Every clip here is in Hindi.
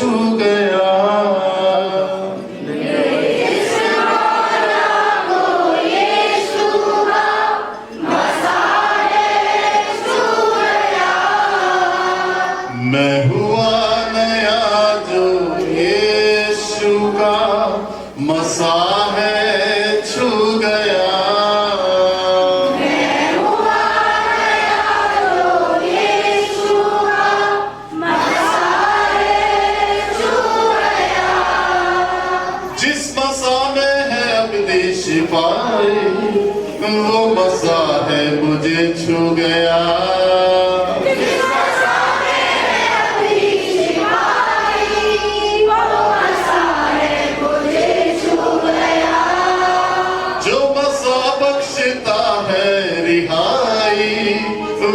छू गया। मैं हुआ नया जो यीशु का मसा है छू गया। मैं हुआ नया जो यीशु का मसा है छू गया। जिस मसा में है अपनी शिफाई, वो मसा है मुझे छू गया।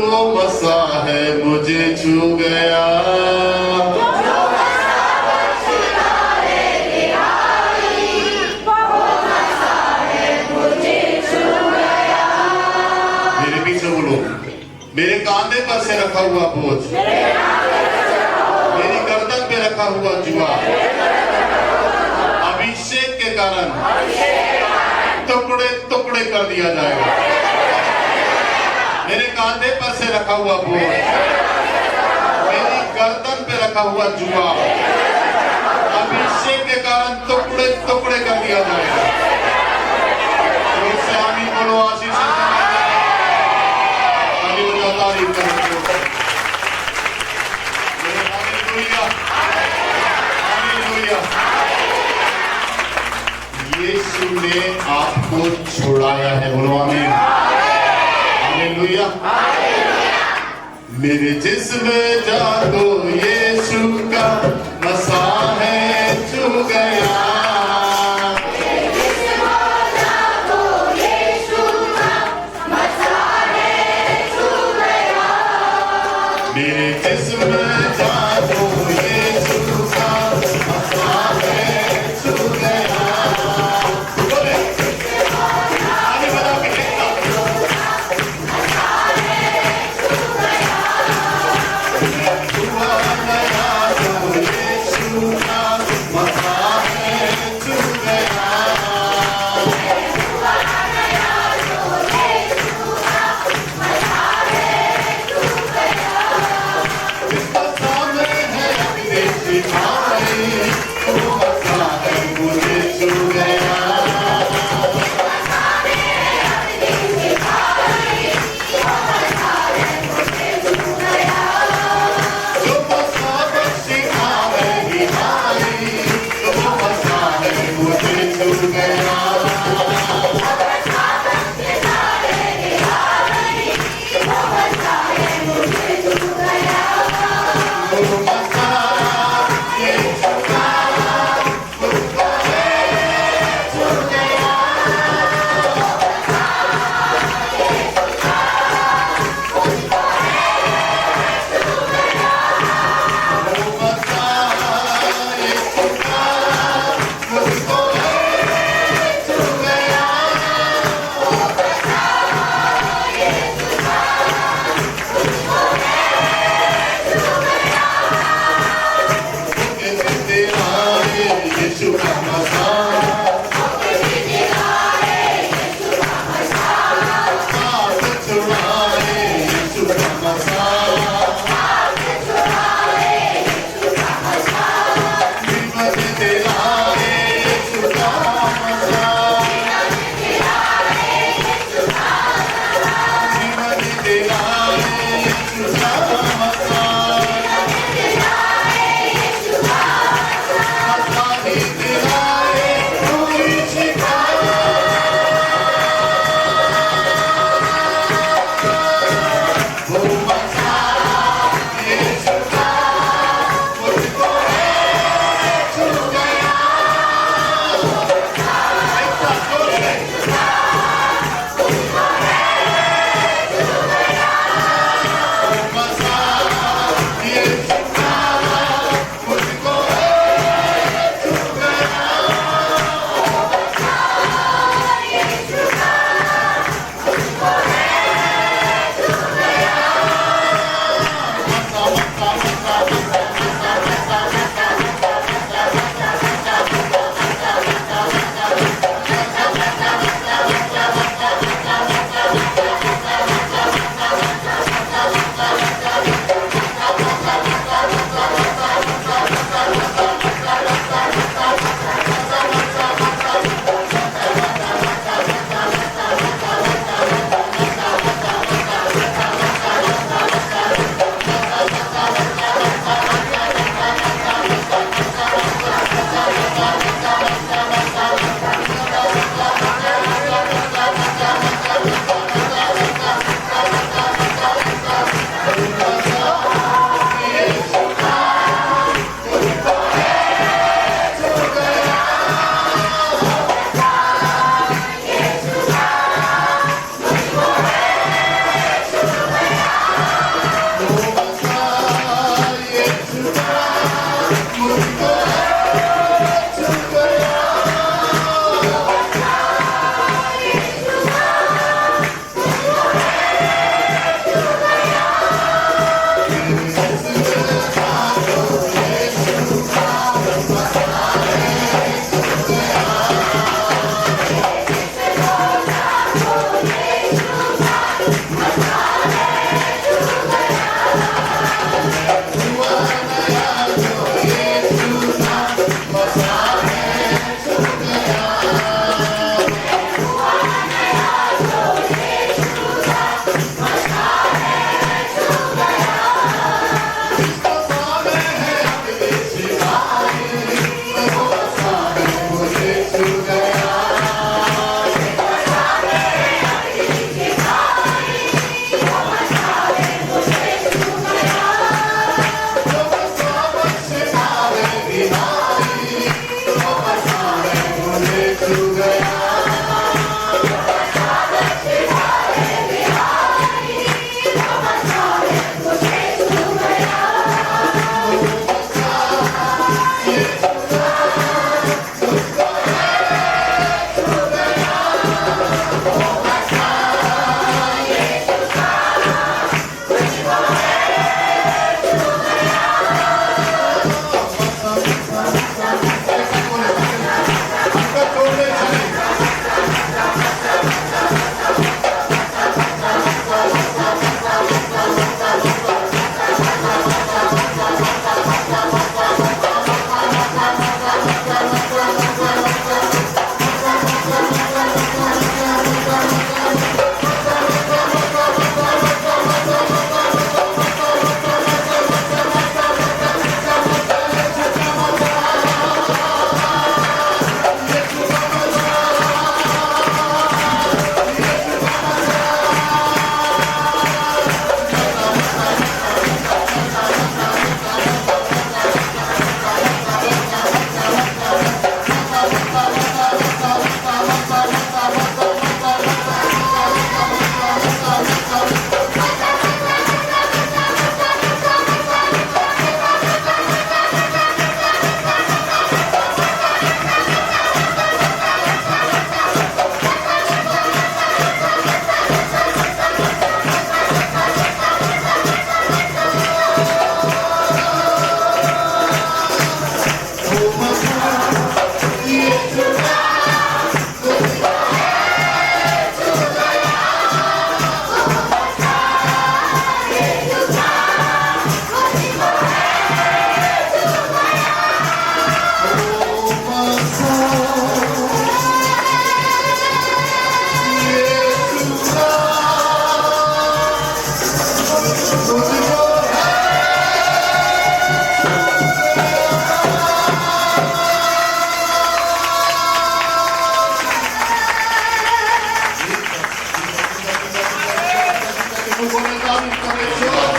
वो मसा है मुझे छू गया। मेरे पीछे बोलो, मेरे कांधे पर से रखा हुआ बोझ, मेरी गर्दन पे रखा हुआ जुआ अभिषेक के कारण टुकड़े टुकड़े कर दिया जाएगा। मेरे कांधे पर से रखा हुआ बोझ, मेरी गर्दन पे रखा हुआ जुआ अभिषेक के कारण टुकड़े टुकड़े कर दिया जाएगा। उससे आमीन बोलो, आशीष तारीफ करो। Hallelujah, hallelujah. यीशु ने आपको छुड़ाया है, बोलो आमीन। हालेलुया। मेरे जिस्म जागो यीशु का मसा है छू गया। मेरे जिस्म जागो यीशु का मसा है छू गया। आगे बढ़ाओ के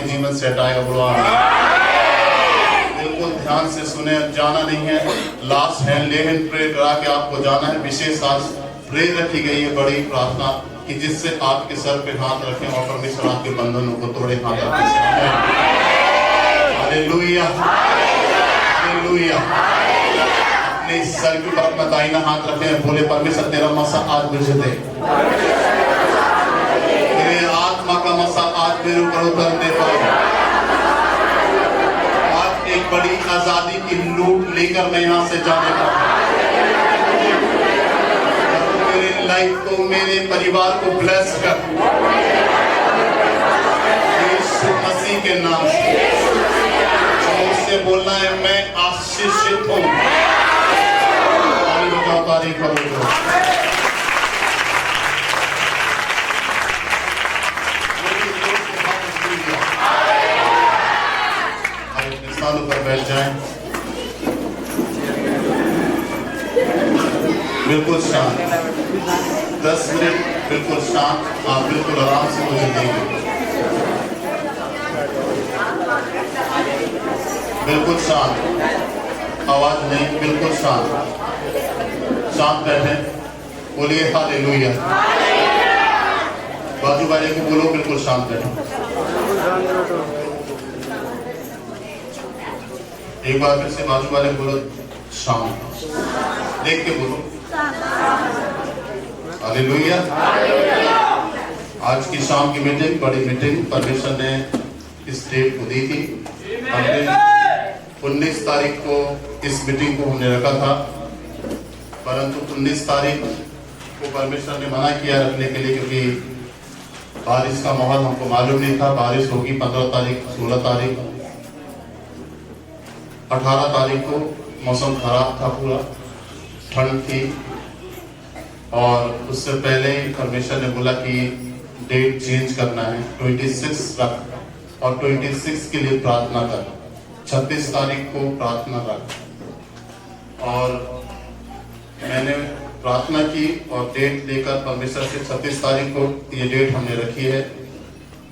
जीवन से हटाएगा बुलवा बिल्कुल ध्यान से सुने, जाना नहीं है, लास्ट है लेहन प्रे करा के आपको जाना है। विशेष आज प्रे रखी गई है बड़ी प्रार्थना कि जिससे आपके सर पे हाथ रखें और परमेश्वर आपके बंधनों को तोड़े। हाथ आपके सामने हालेलुया हालेलुया। अपने सर के ऊपर अपना दाहिना हाथ रखें, बोले परमेश्वर तेरा मसा आज मुझे दे, तेरे आत्मा का मसा आज मेरे ऊपर उतर दे पाए। आज एक बड़ी आजादी की लूट लेकर मैं यहाँ से जाने का, मेरे लाइफ को मेरे परिवार को ब्लेस कर यीशु मसीह के नाम से। उससे बोलना है मैं आशीषित हूँ। तारीफ करो। स्थानों पर बैठ जाएं, बिल्कुल शांत, 10 मिनट बिल्कुल शांत। आप बिल्कुल आराम से मुझे देंगे, बिल्कुल शांत, आवाज नहीं, बिल्कुल शांत, शांत बैठे, बोलिए हालेलुया। बाजू वाले को बोलो बिल्कुल शांत बैठो। एक बार फिर से बाजू वाले बोलो शाम, देख के बोलो हालेलुया। आज की शाम की मीटिंग बड़ी मीटिंग परमेश्वर ने इस डेट को दी थी। हमने 19 तारीख को इस मीटिंग को हमने रखा था, परंतु 19 तारीख को परमेश्वर ने मना किया रखने के लिए, क्योंकि बारिश का माहौल हमको मालूम नहीं था। बारिश होगी 15 तारीख, 16 तारीख, 18 तारीख को मौसम खराब था, पूरा ठंड थी। और उससे पहले ही परमेश्वर ने बोला कि डेट चेंज करना है, 26 रख और 26 के लिए प्रार्थना कर, 36 तारीख को प्रार्थना रख। और मैंने प्रार्थना की और डेट लेकर परमेश्वर से 36 तारीख को ये डेट हमने रखी है,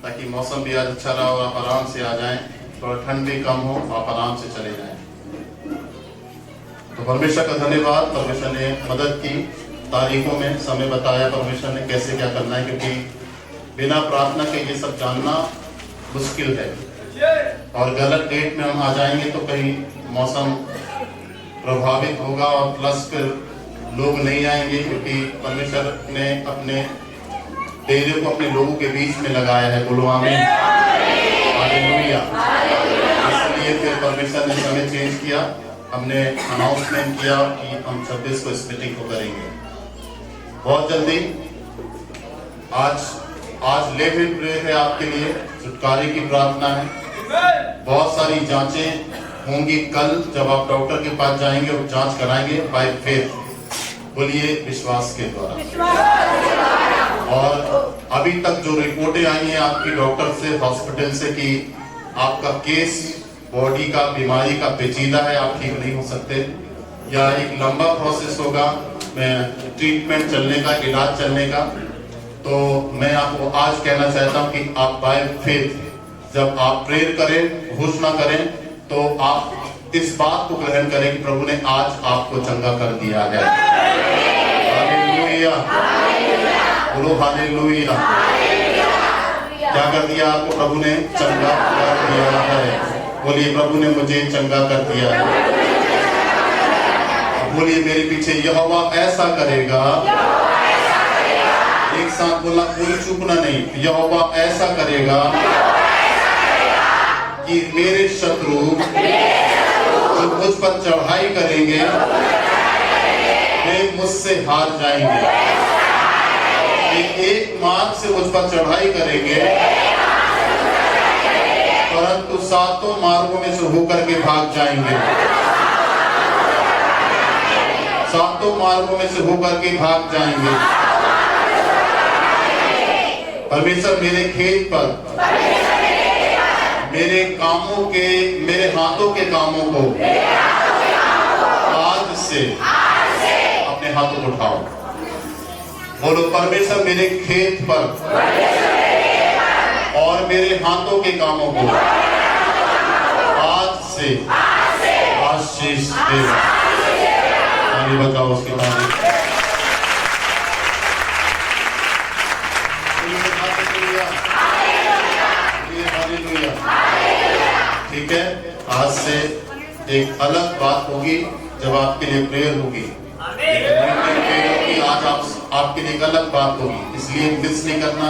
ताकि मौसम भी आज अच्छा रहा और आप आराम से आ जाएं, थोड़ा ठंड भी कम हो, आप आराम से चले जाएं। तो परमेश्वर का धन्यवाद, परमेश्वर ने मदद की, तारीखों में समय बताया परमेश्वर ने कैसे क्या करना है, क्योंकि बिना प्रार्थना के ये सब जानना मुश्किल है। और गलत डेट में हम आ जाएंगे तो कहीं मौसम प्रभावित होगा और प्लस फिर लोग नहीं आएंगे, क्योंकि परमेश्वर ने अपने डेरे को अपने लोगों के बीच में लगाया है। बोलो आमीन, हालेलुया। इसलिए फिर परमेश्वर ने समय चेंज किया, हमने अनाउंसमेंट किया कि हम 26 को इस मीटिंग को करेंगे बहुत जल्दी। आज लेव इन प्रेयर है आपके लिए, छुटकारे की प्रार्थना है। बहुत सारी जांचें होंगी कल जब आप डॉक्टर के पास जाएंगे और जांच कराएंगे बाय फेथ, बोलिए विश्वास के द्वारा। और अभी तक जो रिपोर्टें आई हैं आपकी डॉक्टर से, हॉस्पिटल से, कि आपका केस बॉडी का बीमारी का पेचीदा है, आप ठीक नहीं हो सकते, या एक लंबा प्रोसेस होगा ट्रीटमेंट चलने का, इलाज चलने का। तो मैं आपको आज कहना चाहता हूं कि आप बाय फेथ जब आप प्रेयर करें, घोषणा करें, तो आप इस बात को ग्रहण करें कि प्रभु ने आज आपको चंगा कर दिया है। हालेलुया, बोलो हालेलुया। क्या कर दिया आपको? प्रभु ने चंगा कर दिया है। बोलिए प्रभु ने मुझे चंगा कर दिया है। बोलिए मेरे पीछे, यहोवा ऐसा करेगा। एक साथ बोला, कोई चूकना नहीं। यहोवा ऐसा करेगा कि मेरे शत्रु जो मुझ पर चढ़ाई करेंगे वे मुझसे हार जाएंगे। एक मार्ग से मुझ पर चढ़ाई करेंगे, परंतु 7 मार्गों में से होकर के भाग जाएंगे। 7 मार्गों में से होकर के भाग जाएंगे। परमेश्वर मेरे खेत पर, मेरे कामों के, मेरे हाथों के कामों को आज से अपने हाथों को उठाओ। बोलो परमेश्वर मेरे खेत पर और मेरे हाथों के कामों को आज से आशीष दे। आगे बताओ उसके बाद। ठीक है, आज से एक अलग बात होगी जब आपके लिए प्रेयर होगी। आज आपके लिए एक अलग बात होगी, इसलिए मिस नहीं करना,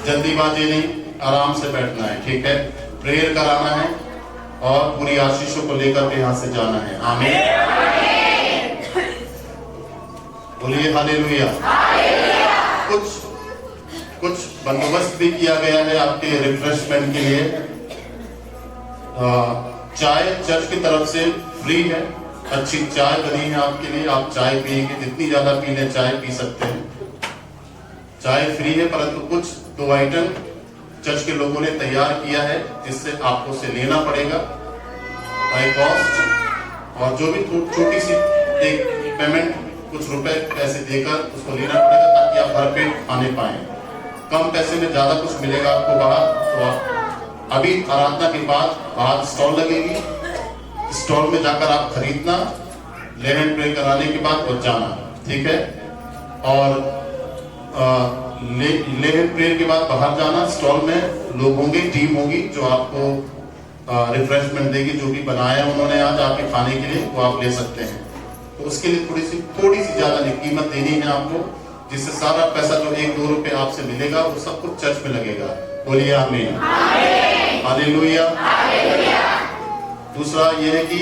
जल्दीबाजी नहीं, आराम से बैठना है। ठीक है, प्रेयर कराना है और पूरी आशीषों को लेकर के यहाँ से जाना है। आमीन, बोलिए हालेलुया। कुछ बंदोबस्त भी किया गया है आपके रिफ्रेशमेंट के लिए। चाय चर्च की तरफ से फ्री है, अच्छी चाय बनी है आपके लिए, आप चाय पिएंगे, जितनी ज्यादा पीने चाय पी सकते हैं। चाय फ्री है, परंतु कुछ 2 आइटम चर्च के लोगों ने तैयार किया है, जिससे आपको उसे लेना पड़ेगा बाय कॉस्ट। और जो भी छोटी सी एक पेमेंट, कुछ रुपए पैसे देकर उसको लेना पड़ेगा, ताकि आप भर पेट खाने पाए। कम पैसे में ज्यादा कुछ मिलेगा आपको बाहर। तो आप अभी आराधना के बाद बाहर स्टॉल लगेगी, स्टॉल में जाकर आप खरीदना, लेवन प्रे कराने के बाद और जाना। ठीक है, और लेवन प्रेयर के बाद बाहर जाना, स्टॉल में लोग होंगे, टीम होगी जो आपको रिफ्रेशमेंट देगी, जो भी बनाया उन्होंने आज आपके खाने के लिए वो आप ले सकते हैं। तो उसके लिए थोड़ी सी ज्यादा कीमत देनी है आपको, जिससे सारा पैसा जो 1-2 रुपए आपसे मिलेगा वो सब कुछ चर्च में लगेगा। बोलिए आमीन, हालेलुया। दूसरा ये है कि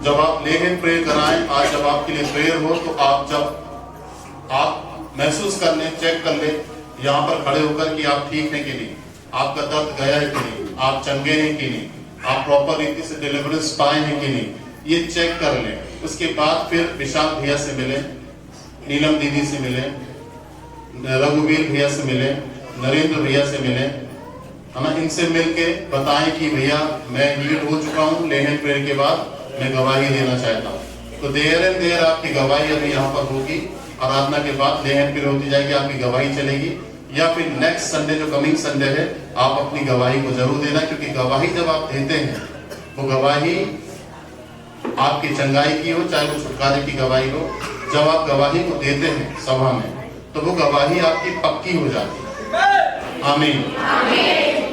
जब आप लेहन प्रेयर कराएं, आज जब आपके लिए प्रेयर हो तो आप महसूस कर लें, चेक कर लें यहाँ पर खड़े होकर कि आप ठीक हैं कि नहीं, आपका दर्द गया है कि नहीं, आप चंगे हैं कि नहीं, आप प्रॉपर रीति से डिलीवरेंस पाए हैं कि नहीं, ये चेक कर लें। उसके बाद फिर विशाल भैया से मिलें, नीलम दीदी से मिलें, रघुवीर भैया से मिलें, नरेंद्र भैया से मिलें, है ना। इनसे मिलके बताएं कि भैया मैं हील हो चुका हूँ, लेहन प्रेयर के बाद मैं गवाही देना चाहता हूँ। तो देर एंड देर आपकी गवाही अभी यहाँ पर होगी, आराधना के बाद लेहन प्रेयर होती जाएगी, आपकी गवाही चलेगी। या फिर नेक्स्ट संडे जो कमिंग संडे है, आप अपनी गवाही को जरूर देना, क्योंकि गवाही जब आप देते हैं वो गवाही आपकी चंगाई की हो चाहे वो छुटकारे की गवाही हो, जब आप गवाही को देते हैं सभा में तो वो गवाही आपकी पक्की हो जाती है। आमीन।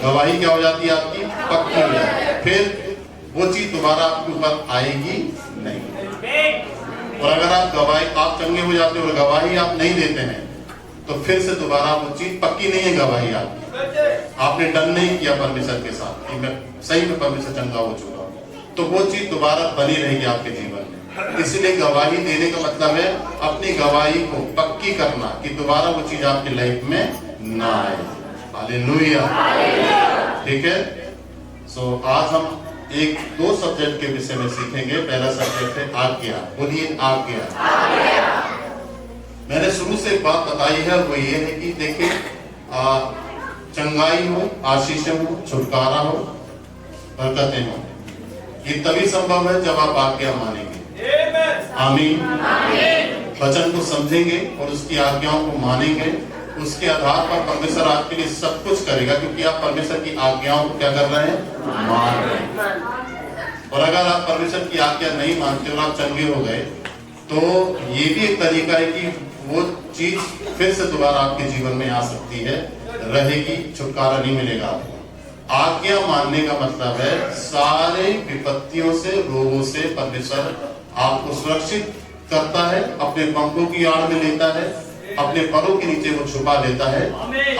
गवाही क्या हो जाती है? आपकी पक्की हो जाती है, फिर वो चीज दोबारा आपके ऊपर आएगी नहीं। और अगर आप चंगे हो जाते हो और गवाही आप नहीं देते हैं तो फिर से दोबारा वो चीज पक्की नहीं है। गवाही आपने डन नहीं किया परमेश्वर के साथ कि मैं सही में परमेश्वर चंगा हो चुका हूं, तो वो चीज दोबारा बनी रहेगी आपके जीवन में। इसलिए गवाही देने का मतलब है अपनी गवाही को पक्की करना कि दोबारा वो चीज आपकी लाइफ में ना आए। हालेलुया। ठीक है। सो आज हम 1-2 सब्जेक्ट के विषय में सीखेंगे। पहला सब्जेक्ट है आज्ञा। बोलिए आज्ञा। मैंने शुरू से एक बात बताई है, वो ये है कि देखिए चंगाई हो, आशीष हो, छुटकारा हो, बरकतें हो, ये तभी संभव है जब आप आज्ञा मानेंगे। आमीन। वचन को समझेंगे और उसकी आज्ञाओं को मानेंगे, उसके आधार पर परमेश्वर आपके लिए सब कुछ करेगा, क्योंकि आप परमेश्वर की आज्ञाओं को क्या कर रहे हैं? मान रहे हैं। और अगर आप परमेश्वर की आज्ञा नहीं मानते और आप चंगे हो गए तो ये भी एक तरीका है कि वो चीज फिर से दोबारा आपके जीवन में आ सकती है, रहेगी, छुटकारा नहीं मिलेगा आपको। आज्ञा मानने का मतलब है सारे विपत्तियों से, रोगों से परमेश्वर आपको सुरक्षित करता है, अपने पंखों की आड़ में लेता है, अपने परों के नीचे वो छुपा लेता है।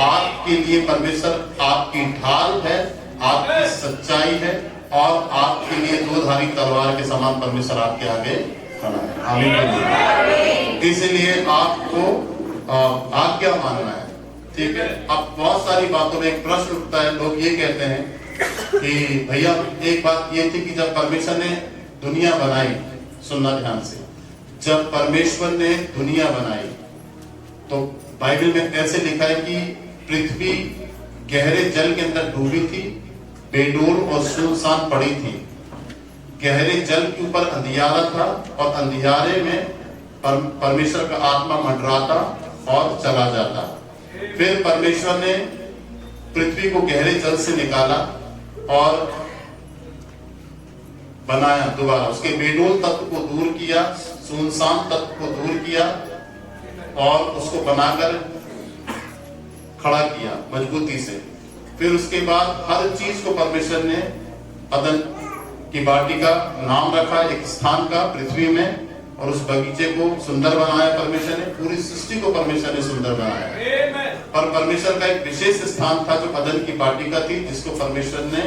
आपके लिए परमेश्वर आपकी ढाल है, आपकी सच्चाई है, और आपके लिए 2-धारी तलवार के समान परमेश्वर आपके आगे खड़ा है। आमीन। इसलिए आपको आज्ञा मानना है। ठीक है। अब बहुत सारी बातों में एक प्रश्न उठता है, लोग ये कहते हैं कि भैया एक बात ये थी कि जब परमेश्वर ने दुनिया बनाई, सुनना ध्यान से, जब परमेश्वर ने दुनिया बनाई तो बाइबल में ऐसे लिखा है कि पृथ्वी गहरे जल के अंदर डूबी थी, बेडोल और सुनसान पड़ी थी। गहरे जल के ऊपर अंधियारा था और अंधियारे में परमेश्वर का आत्मा मंडराता और चला जाता। फिर परमेश्वर ने पृथ्वी को गहरे जल से निकाला और बनाया दोबारा, उसके बेडोल तत्व को दूर किया, सुनसान तत्व को दूर किया और उसको बनाकर खड़ा किया मजबूती से। फिर उसके बाद हर चीज को परमेश्वर ने अदन की बाटी का नाम रखा, एक स्थान का पृथ्वी में, और उस बगीचे को सुंदर बनाया परमेश्वर ने, पूरी सृष्टि को परमेश्वर ने सुंदर बनाया। पर परमेश्वर का एक विशेष स्थान था जो अदन की बाटी का थी, जिसको परमेश्वर ने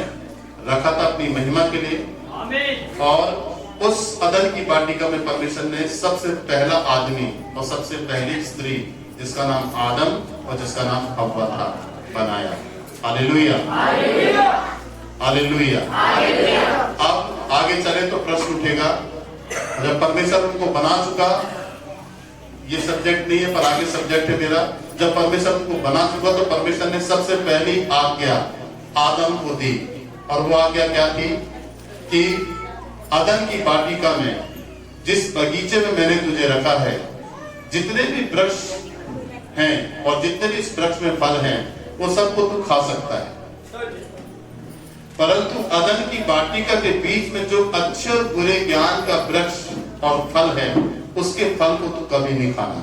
रखा था अपनी महिमा के लिए। और उस अदन की बाटिका में परमेश्वर ने सबसे पहला आदमी और सबसे पहली स्त्री, जिसका नाम आदम और जिसका नाम हव्वा था, बनाया। हालेलुया। हालेलुया। अब आगे चले तो प्रश्न उठेगा, जब परमेश्वर उनको बना चुका, ये सब्जेक्ट नहीं है पर आगे सब्जेक्ट है मेरा, जब परमेश्वर उनको बना चुका तो परमेश्वर ने सबसे पहली आज्ञा आदम को दी, और वो आज्ञा क्या थी कि अदन की बाटिका में, जिस बगीचे में मैंने तुझे रखा है, जितने भी वृक्ष हैं और जितने भी इस वृक्ष में फल हैं वो सबको तू खा सकता है, परंतु अदन की बाटिका के बीच में जो अच्छे और बुरे ज्ञान का वृक्ष और फल है, उसके फल को तू कभी नहीं खाना,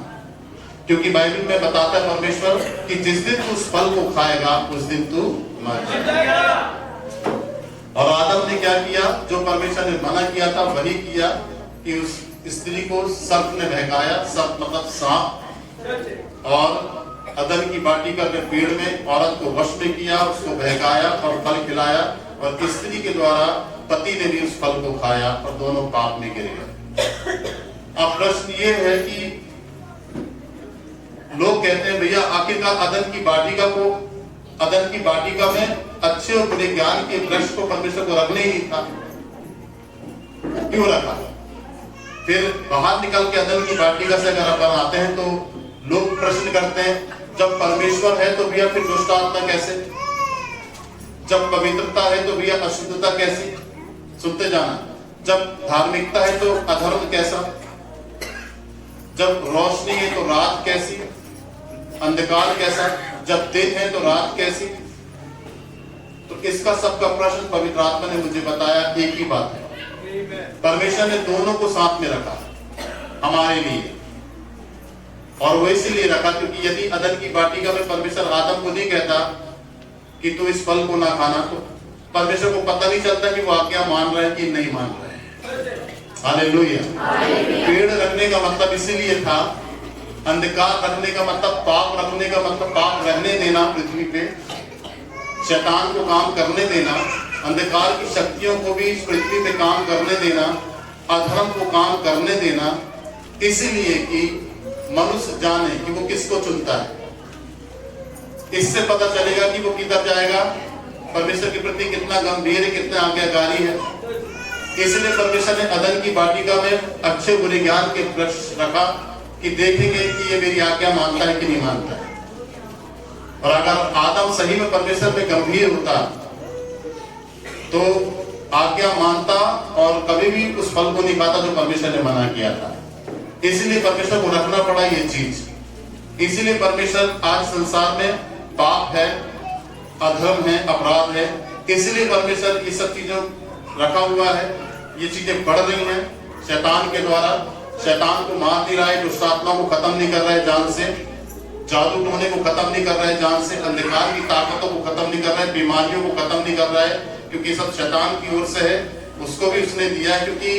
क्योंकि बाइबल में बताता है परमेश्वर कि जिस दिन तू उस फल को खाएगा उस दिन तू मर जाएगा। और आदम ने क्या किया? जो परमेश्वर ने मना किया था वही किया, कि उस स्त्री को सर्प ने बहकाया। सर्प मतलब सांप। और अदन की वाटिका के पेड़ में औरत को वश में किया, उसको बहकाया और फल खिलाया, और स्त्री के द्वारा पति ने भी उस फल को खाया और दोनों पाप में गिर गए। अब प्रश्न ये है कि लोग कहते हैं भैया आखिरकार अदन की वाटिका में अच्छे और बुरे ज्ञान के वृक्ष को परमेश्वर को रखने ही नहीं था, क्यों रखा? फिर बाहर निकल के अदन की वाटिका से अगर अपन आते हैं तो लोग प्रश्न करते हैं, जब परमेश्वर है तो भैया फिर दुष्ट आत्मा कैसे? जब पवित्रता है तो भैया अशुद्धता कैसी? सुनते जाना। जब धार्मिकता है तो अधर्म कैसा? जब रोशनी है तो रात कैसी? अंधकार कैसा? जब दिन है तो रात कैसी? तो इसका सबका प्रश्न पवित्र आत्मा ने मुझे बताया, एक ही बात है, परमेश्वर ने दोनों को साथ में रखा हमारे लिए। और वो इसीलिए रखा क्योंकि यदि अदन की वाटिका में परमेश्वर आदम को नहीं कहता कि तू इस फल को ना खाना, तो परमेश्वर को पता नहीं चलता कि वो आज्ञा मान रहा है कि नहीं मान रहा है। हालेलुया। पेड़ रखने का मतलब इसीलिए था, अंधकार रखने का मतलब, पाप रखने का मतलब पाप रहने देना पृथ्वी पे, शैतान को काम करने देना, अंधकार की शक्तियों को भी इस पृथ्वी पे काम करने देना, अधर्म को काम करने देना, इसीलिए कि मनुष्य जाने कि वो किसको चुनता है। इससे पता चलेगा कि वो किधर जाएगा, परमेश्वर के प्रति कितना गंभीर है, कितना आज्ञाकारी है। इसलिए परमेश्वर ने अदन की वाटिका में अच्छे बुरे ज्ञान के वृक्ष रखा कि देखेंगे कि ये मेरी आज्ञा मानता है कि नहीं मानता है। और अगर आदम सही में परमेश्वर में गंभीर होता तो आज्ञा मानता और कभी भी उस फल को नहीं खाता जो परमेश्वर ने मना किया था। इसलिए परमेश्वर को रखना पड़ा ये चीज। इसीलिए परमेश्वर आज संसार में पाप है, अधर्म है, अपराध है, इसलिए परमेश्वर ये सब चीजों रखा हुआ है। ये चीजें बढ़ रही हैं शैतान के द्वारा। शैतान को मार नहीं रहा है, दुष्ट आत्मा को खत्म नहीं कर रहा है जान से, जादू टोने को खत्म नहीं कर रहा है जान से, अंधकार की ताकतों को खत्म नहीं कर रहा है, बीमारियों को खत्म नहीं कर रहा है, क्योंकि सब शैतान की ओर से है। उसको भी उसने दिया है, क्योंकि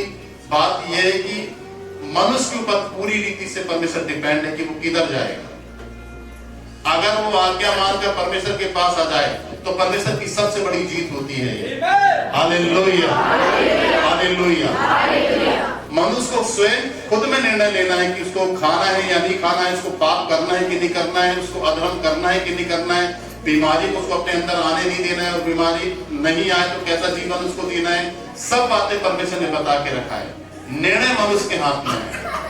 बात यह है कि मनुष्य के ऊपर पूरी रीति से परमेश्वर डिपेंड है कि वो किधर जाएगा। अगर वो आज्ञा मानकर परमेश्वर के पास आ जाए तो परमेश्वर की सबसे बड़ी जीत होती है। Hallelujah, hallelujah. मनुष्य को स्वयं खुद में निर्णय लेना है कि उसको खाना है या नहीं खाना है, उसको पाप करना है कि नहीं करना है, उसको अधर्म करना है कि नहीं करना है, बीमारी को उसको अपने अंदर आने नहीं देना है, और बीमारी नहीं आए तो कैसा जीवन उसको देना है। सब बातें परमेश्वर ने बता के रखा है। निर्णय मनुष्य के हाथ में है,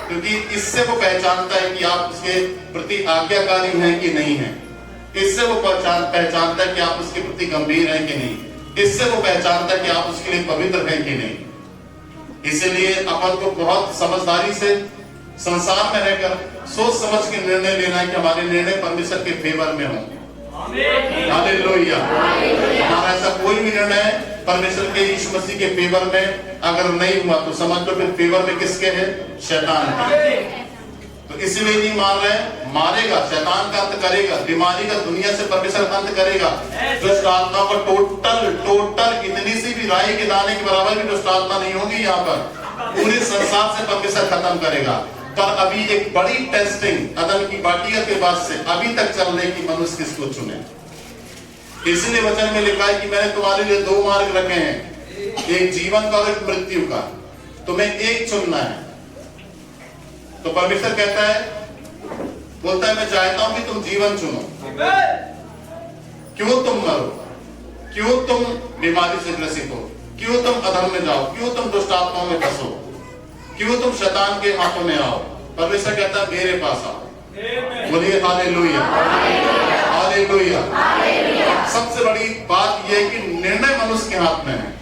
क्योंकि इससे वो पहचानता है कि आप उसके प्रति आज्ञाकारी हैं कि नहीं है। इससे वो पहचानता है कि आप उसके प्रति गंभीर हैं कि नहीं। इससे वो पहचानता है कि आप उसके लिए पवित्र हैं कि नहीं। इसलिए अपन को बहुत समझदारी से संसार में रहकर सोच समझ के निर्णय लेना है कि हमारे निर्णय परमेश्वर के फेवर में हों। हालेलुया। हमारा ऐसा कोई भी निर्णय परमेश्वर के यीशु मसीह के फेवर में अगर नहीं हुआ तो समझ लो फिर फेवर में किसके है? शैतान के। तो इसलिए नहीं मार रहे, मारेगा, शैतान का अंत करेगा, बीमारी का दुनिया से परमेश्वर अंत करेगा। दुष्ट आत्माओं का टोटल इतनी सी भी राई के दाने के बराबर भी दुष्ट आत्मा नहीं होगी यहाँ पर। पूरे संसार से परमेश्वर खत्म करेगा। पर अभी एक बड़ी टेस्टिंग अदन की वाटिका के बाद से अभी तक चल रही कि मनुष्य किसको चुने। इसलिए वचन में लिखा है कि मैंने तुम्हारे लिए दो मार्ग रखे हैं, एक जीवन का और एक मृत्यु का, तुम्हें एक चुनना है। तो परमेश्वर कहता है, बोलता है मैं चाहता हूं कि तुम जीवन चुनो। क्यों तुम मरो, क्यों तुम बीमारी से ग्रसित हो, क्यों तुम अधर्म में जाओ, क्यों तुम दुष्ट आत्माओं में फंसो, क्यों तुम शैतान के हाथों में आओ। परमेश्वर कहता है मेरे पास आओ। बोलिए हालेलुया, हालेलुया। सबसे बड़ी बात यह है कि निर्णय मनुष्य के हाथ में है।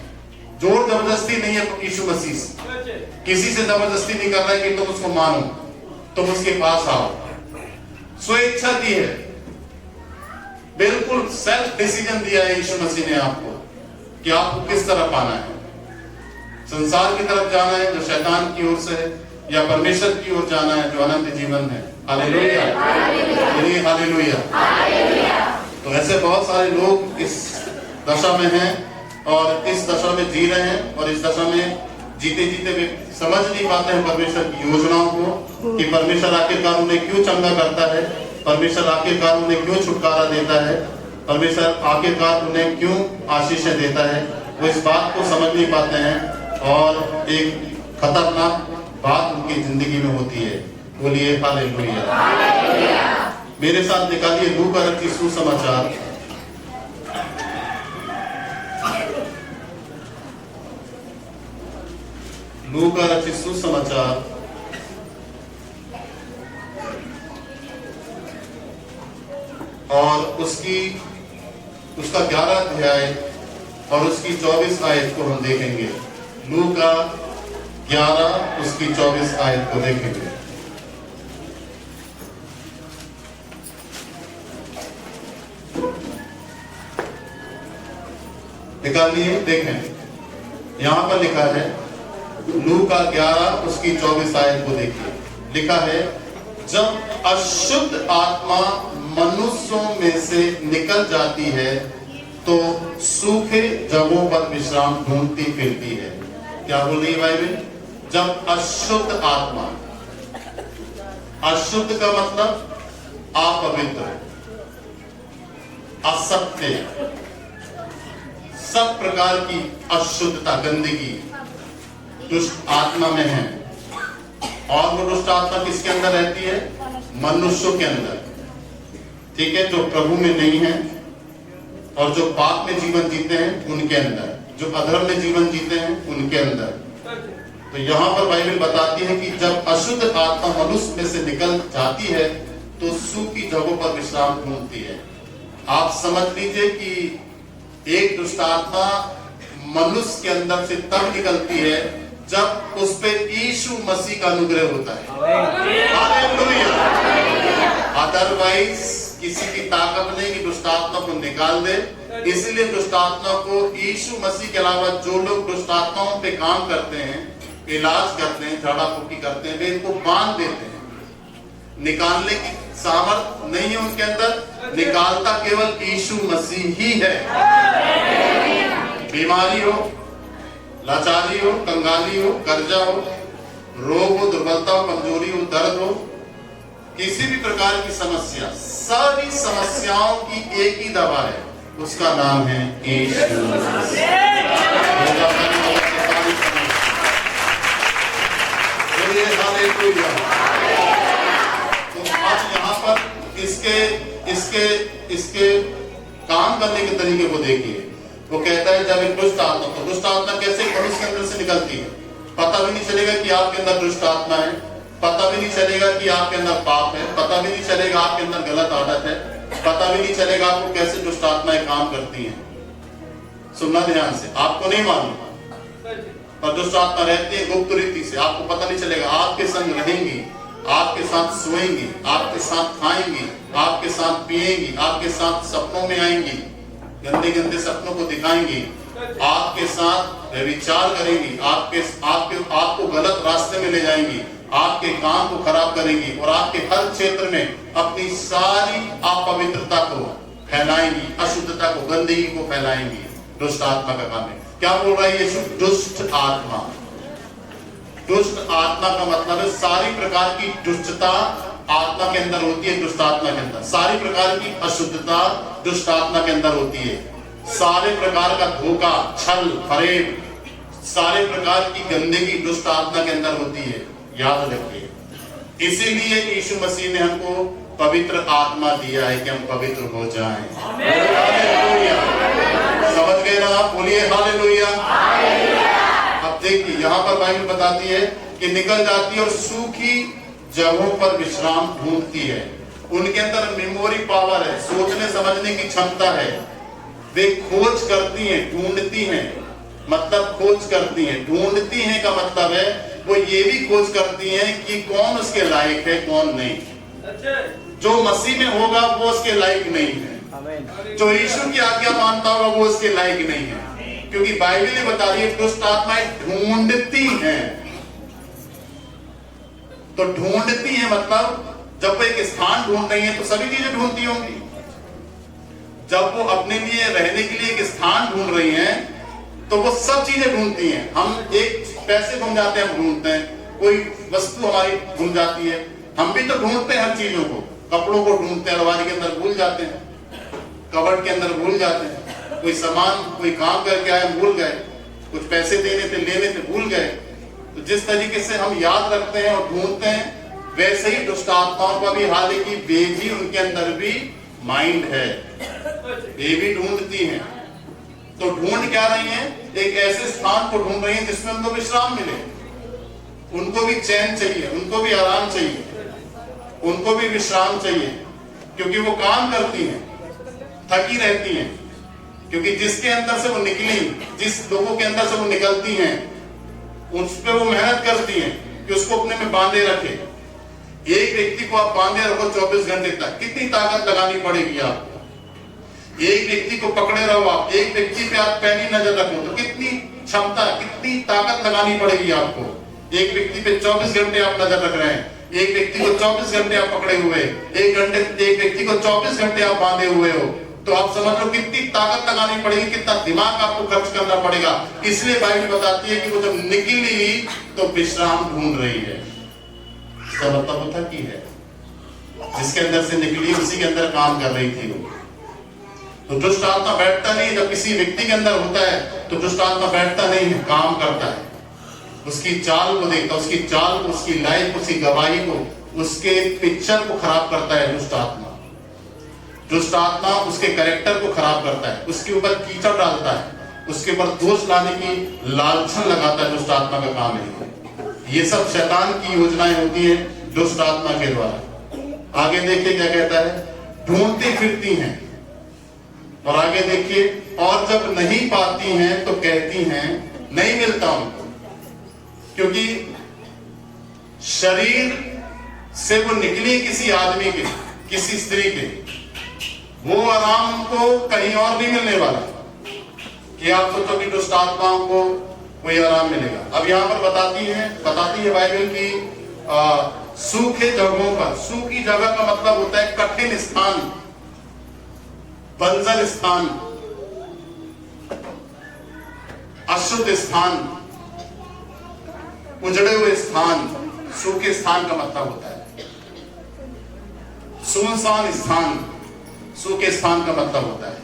जोर जबरदस्ती नहीं है यीशु मसीह से, किसी से जबरदस्ती नहीं कर रहा है कि तुम उसको मानो, तुम उसके पास आओ। स्वेच्छा दी है, बिल्कुल सेल्फ डिसीजन दिया है यीशु मसीह ने आपको कि आपको किस तरफ आना है। संसार की तरफ जाना है जो शैतान की ओर से है, या परमेश्वर की ओर जाना है जो अनंत जीवन है। Hallelujah, hallelujah. तो ऐसे बहुत सारे लोग इस दशा में हैं और इस दशा में जी रहे हैं, और इस दशा में जीते जीते वे समझ नहीं पाते हैं परमेश्वर की योजनाओं को, कि परमेश्वर आखिरकार उन्हें क्यों चंगा करता है, परमेश्वर आखिरकार उन्हें क्यों छुटकारा देता है, परमेश्वर आखिरकार उन्हें क्यों आशीषें देता है। वो इस बात को समझ नहीं पाते हैं और एक खतरनाक बात उनकी जिंदगी में होती है। बोलिए हालेलुया। मेरे साथ निकालिए लूका रचित सुसमाचार, लूका रचित सुसमाचार और उसका 11 अध्याय और उसकी 24 आयत को हम देखेंगे। लूका 11 उसकी 24 आयत को देखेंगे। निकालिए, देखें यहां पर लिखा है, लूका 11 उसकी 24 आयत को देखिए। लिखा है, जब अशुद्ध आत्मा मनुष्यों में से निकल जाती है तो सूखे जगहों पर विश्राम ढूंढती फिरती है। क्या बोल रही है बाइबल? जब अशुद्ध आत्मा, अशुद्ध का मतलब अपवित्र, असत्य, सब प्रकार की अशुद्धता, गंदगी दुष्ट आत्मा में है। और वो दुष्ट आत्मा किसके अंदर रहती है? मनुष्यों के अंदर, ठीक है, जो प्रभु में नहीं है और जो पाप में जीवन जीते हैं उनके अंदर, जो अधर्म में जीवन जीते हैं उनके अंदर। तो यहाँ पर बाइबल बताती है कि जब अशुद्ध आत्मा मनुष्य में से निकल जाती है तो सूखी जगहों पर विश्राम ढूंढती है। आप समझ लीजिए कि एक दुष्ट आत्मा मनुष्य के अंदर से तब निकलती है जब उस पे यीशु मसीह का अनुग्रह होता है। हालेलुया। अदरवाइज किसी की ताकत नहीं कि दुष्ट आत्मा को निकाल दे। इसलिए दुष्ट आत्मा को यीशु मसीह के अलावा जो लोग दुष्ट आत्माओं पे काम करते हैं, इलाज करते हैं, झाड़ा फूकी करते हैं, वे इनको बांध देते हैं। निकालने की सामर्थ नहीं है उनके अंदर, निकालता केवल यीशु मसीह ही है। बीमारी हो, लाचारी हो, कंगाली हो, कर्जा हो, रोग हो, दुर्बलता हो, कमजोरी हो, दर्द हो, किसी भी प्रकार की समस्या, सारी समस्याओं की एक ही दवा है, उसका नाम है यीशु मसीह। तो आज यहाँ पर इसके काम करने के तरीके को देखिए। वो कहता है जब एक दुष्ट आत्मा, तो दुष्ट आत्मा कैसे मनुष्य के अंदर से निकलती है? पता भी नहीं चलेगा कि आपके अंदर दुष्ट आत्मा है, पता भी नहीं चलेगा कि आपके अंदर पाप है, पता भी नहीं चलेगा आपके अंदर गलत आदत है, पता भी नहीं चलेगा आपको कैसे दुष्ट आत्माएं काम करती हैं। सुनना ध्यान से, आपको नहीं मालूम, पर दुष्ट आत्मा रहती है गुप्त रीति से, आपको पता नहीं चलेगा। आपके संग रहेंगी, आपके साथ सोएंगी, आपके साथ खाएंगी, आपके साथ पिएंगी, आपके साथ सपनों में आएंगी, गंदे गंदे सपनों को दिखाएंगी, आपके साथ व्यभिचार करेंगी, आपको गलत रास्ते में ले जाएंगी, आपके काम को खराब करेंगी और आपके हर क्षेत्र में अपनी सारी अपवित्रता को फैलाएंगी, अशुद्धता को, गंदगी को फैलाएंगी। दुष्ट आत्मा का काम है। क्या बोल रहा है यीशु? दुष्ट आत्मा। दुष्ट आत्मा का मतलब है सारी प्रकार की दुष्टता आत्मा के अंदर होती है। दुष्ट आत्मा के अंदर सारी प्रकार की अशुद्धता दुष्ट आत्मा के अंदर होती है। सारे प्रकार का धोखा, छल, फरेब, सारे प्रकार की गंदगी दुष्ट आत्मा के अंदर होती है। याद रखिए। इसीलिए यीशु मसीह ने हमको पवित्र आत्मा दिया है कि हम पवित्र हो जाएं। समझ गए ना आप? बोलिए हालेलुया। अब देखिए यहाँ पर बाइबल बताती है कि निकल जाती है और सूखी जगहों पर विश्राम ढूंढती है। उनके अंदर मेमोरी पावर है, सोचने समझने की क्षमता है। वे खोज करती हैं, ढूंढती हैं, मतलब खोज करती हैं। ढूंढती हैं का मतलब है वो ये भी खोज करती हैं कि कौन उसके लायक है, कौन नहीं। जो मसीह में होगा वो उसके लायक नहीं है, जो यीशु की आज्ञा मानता होगा वो उसके लायक नहीं है। क्योंकि बाइबल ने बता रही है दुष्ट आत्माएं ढूंढती हैं। तो ढूंढती हैं मतलब जब वो एक स्थान ढूंढ रही है तो सभी चीजें ढूंढती होंगी। जब वो अपने लिए रहने के लिए एक स्थान ढूंढ रही हैं तो वो सब चीजें ढूंढती हैं। हम एक पैसे गुम जाते हैं, हम ढूंढते हैं, कोई वस्तु हमारी गुम जाती है, हम भी तो ढूंढते हैं हर चीजों को, कपड़ों को ढूंढते हैं, अलमारी के अंदर भूल जाते हैं, कबर्ड के अंदर भूल जाते हैं, कोई सामान कोई काम करके आए भूल गए, कुछ पैसे देने थे लेने थे भूल गए। तो जिस तरीके से हम याद रखते हैं और ढूंढते हैं, वैसे ही दुष्ट आत्माओं का भी हाल है कि वे भी, उनके अंदर भी माइंड है, वे भी ढूंढती हैं। तो ढूंढ क्या रही हैं? एक ऐसे स्थान को ढूंढ रही हैं जिसमें उनको विश्राम मिले, उनको भी चैन चाहिए, उनको भी आराम चाहिए, उनको भी विश्राम चाहिए, क्योंकि वो काम करती हैं, थकी रहती हैं, क्योंकि जिसके अंदर से वो निकली, जिस लोगों के अंदर से वो निकलती हैं, उस पर वो मेहनत करती हैं कि उसको अपने में बांधे रखे। एक व्यक्ति को आप बांधे रखो 24 घंटे तक, कितनी ताकत लगानी पड़ेगी आपको। एक व्यक्ति को पकड़े रहो आप, एक व्यक्ति पे आप पैनी नजर रखो तो कितनी क्षमता, कितनी ताकत लगानी पड़ेगी आपको। एक व्यक्ति पे 24 घंटे आप नजर रख रहे हैं, एक व्यक्ति को 24 घंटे आप पकड़े हुए, एक व्यक्ति को 24 घंटे आप बांधे हुए हो, तो आप समझ लो कितनी ताकत लगानी पड़ेगी, कितना दिमाग आपको खर्च करना पड़ेगा। इसलिए बाइबल बताती है कि वो जब निकली तो विश्राम ढूंढ रही है। इसका मतलब होता की है जिसके अंदर से निकली उसी के अंदर काम कर रही थी वो। तो दुष्ट आत्मा बैठता नहीं, जब किसी व्यक्ति के अंदर होता है तो दुष्ट आत्मा बैठता नहीं है, काम करता है, उसकी चाल को देखता, उसकी चाल को, उसकी लाइफ, उसकी गवाही को, उसके पिक्चर को खराब करता है दुष्ट आत्मा। दुष्ट आत्मा उसके कैरेक्टर को खराब करता है, उसके ऊपर कीचड़ डालता है, उसके ऊपर दोष लाने की लालछन लगाता है। दुष्ट आत्मा का काम है ये सब शैतान की योजनाएं होती है दुष्ट आत्मा के द्वारा। आगे देखिए क्या कहता है, ढूंढती फिरती हैं। और आगे देखिए, और जब नहीं पाती हैं तो कहती हैं नहीं मिलता उनको, क्योंकि शरीर से वो निकली किसी आदमी के, किसी स्त्री के, वो आराम उनको कहीं और नहीं मिलने वाला कि आप सोचो कि दुष्ट आत्माओं को कोई आराम मिलेगा। अब यहां पर बताती है बाइबल की सूखे जगहों पर। सूखी जगह का मतलब होता है कठिन स्थान, बंजर स्थान, अशुद्ध स्थान, उजड़े हुए स्थान। सूखे स्थान का मतलब होता है सुनसान स्थान, सूखे स्थान का मतलब होता है।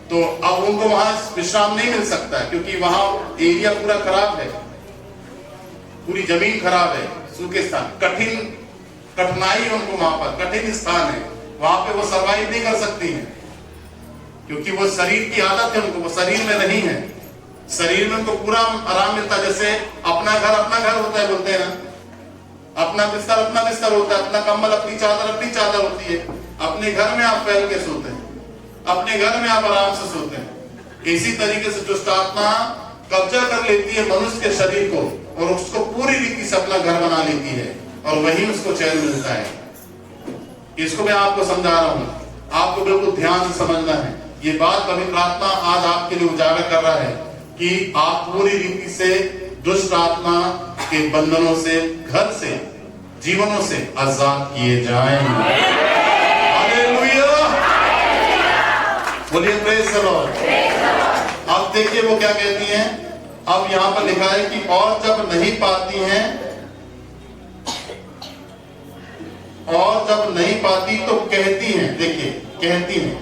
तो अब उनको वहां विश्राम नहीं मिल सकता है, क्योंकि वहां एरिया पूरा खराब है, पूरी जमीन खराब है, सूखे स्थान, कठिनाई उनको वहां पर, कठिन स्थान है, वहां पे वो सर्वाइव नहीं कर सकती हैं, क्योंकि वो शरीर की आदत है उनको, वो शरीर में नहीं है। शरीर में उनको पूरा आराम मिलता है, जैसे अपना घर होता है, बोलते हैं ना, अपना बिस्तर होता है, अपना कंबल, अपनी चादर होती है। अपने घर में आप फैल के सोते हैं, अपने घर में आप आराम से सोते हैं। इसी तरीके से दुष्ट आत्मा कब्जा कर लेती है मनुष्य के शरीर को और उसको पूरी रीति से अपना घर बना लेती है, और वहीं उसको चैन मिलता है। इसको मैं आपको समझा रहा हूं, आपको बिल्कुल ध्यान से समझना है। ये बात पवित्र आत्मा आज आपके लिए उजागर कर रहा है कि आप पूरी रीति से दुष्ट आत्मा के बंधनों से, घर से, जीवनों से आजाद किए जाएं। हालेलुया, बोलिए प्रेज द लॉर्ड। अब देखिए वो क्या कहती हैं। अब यहां पर लिखा है कि और जब नहीं पाती हैं, और जब नहीं पाती तो कहती हैं, देखिए कहती हैं,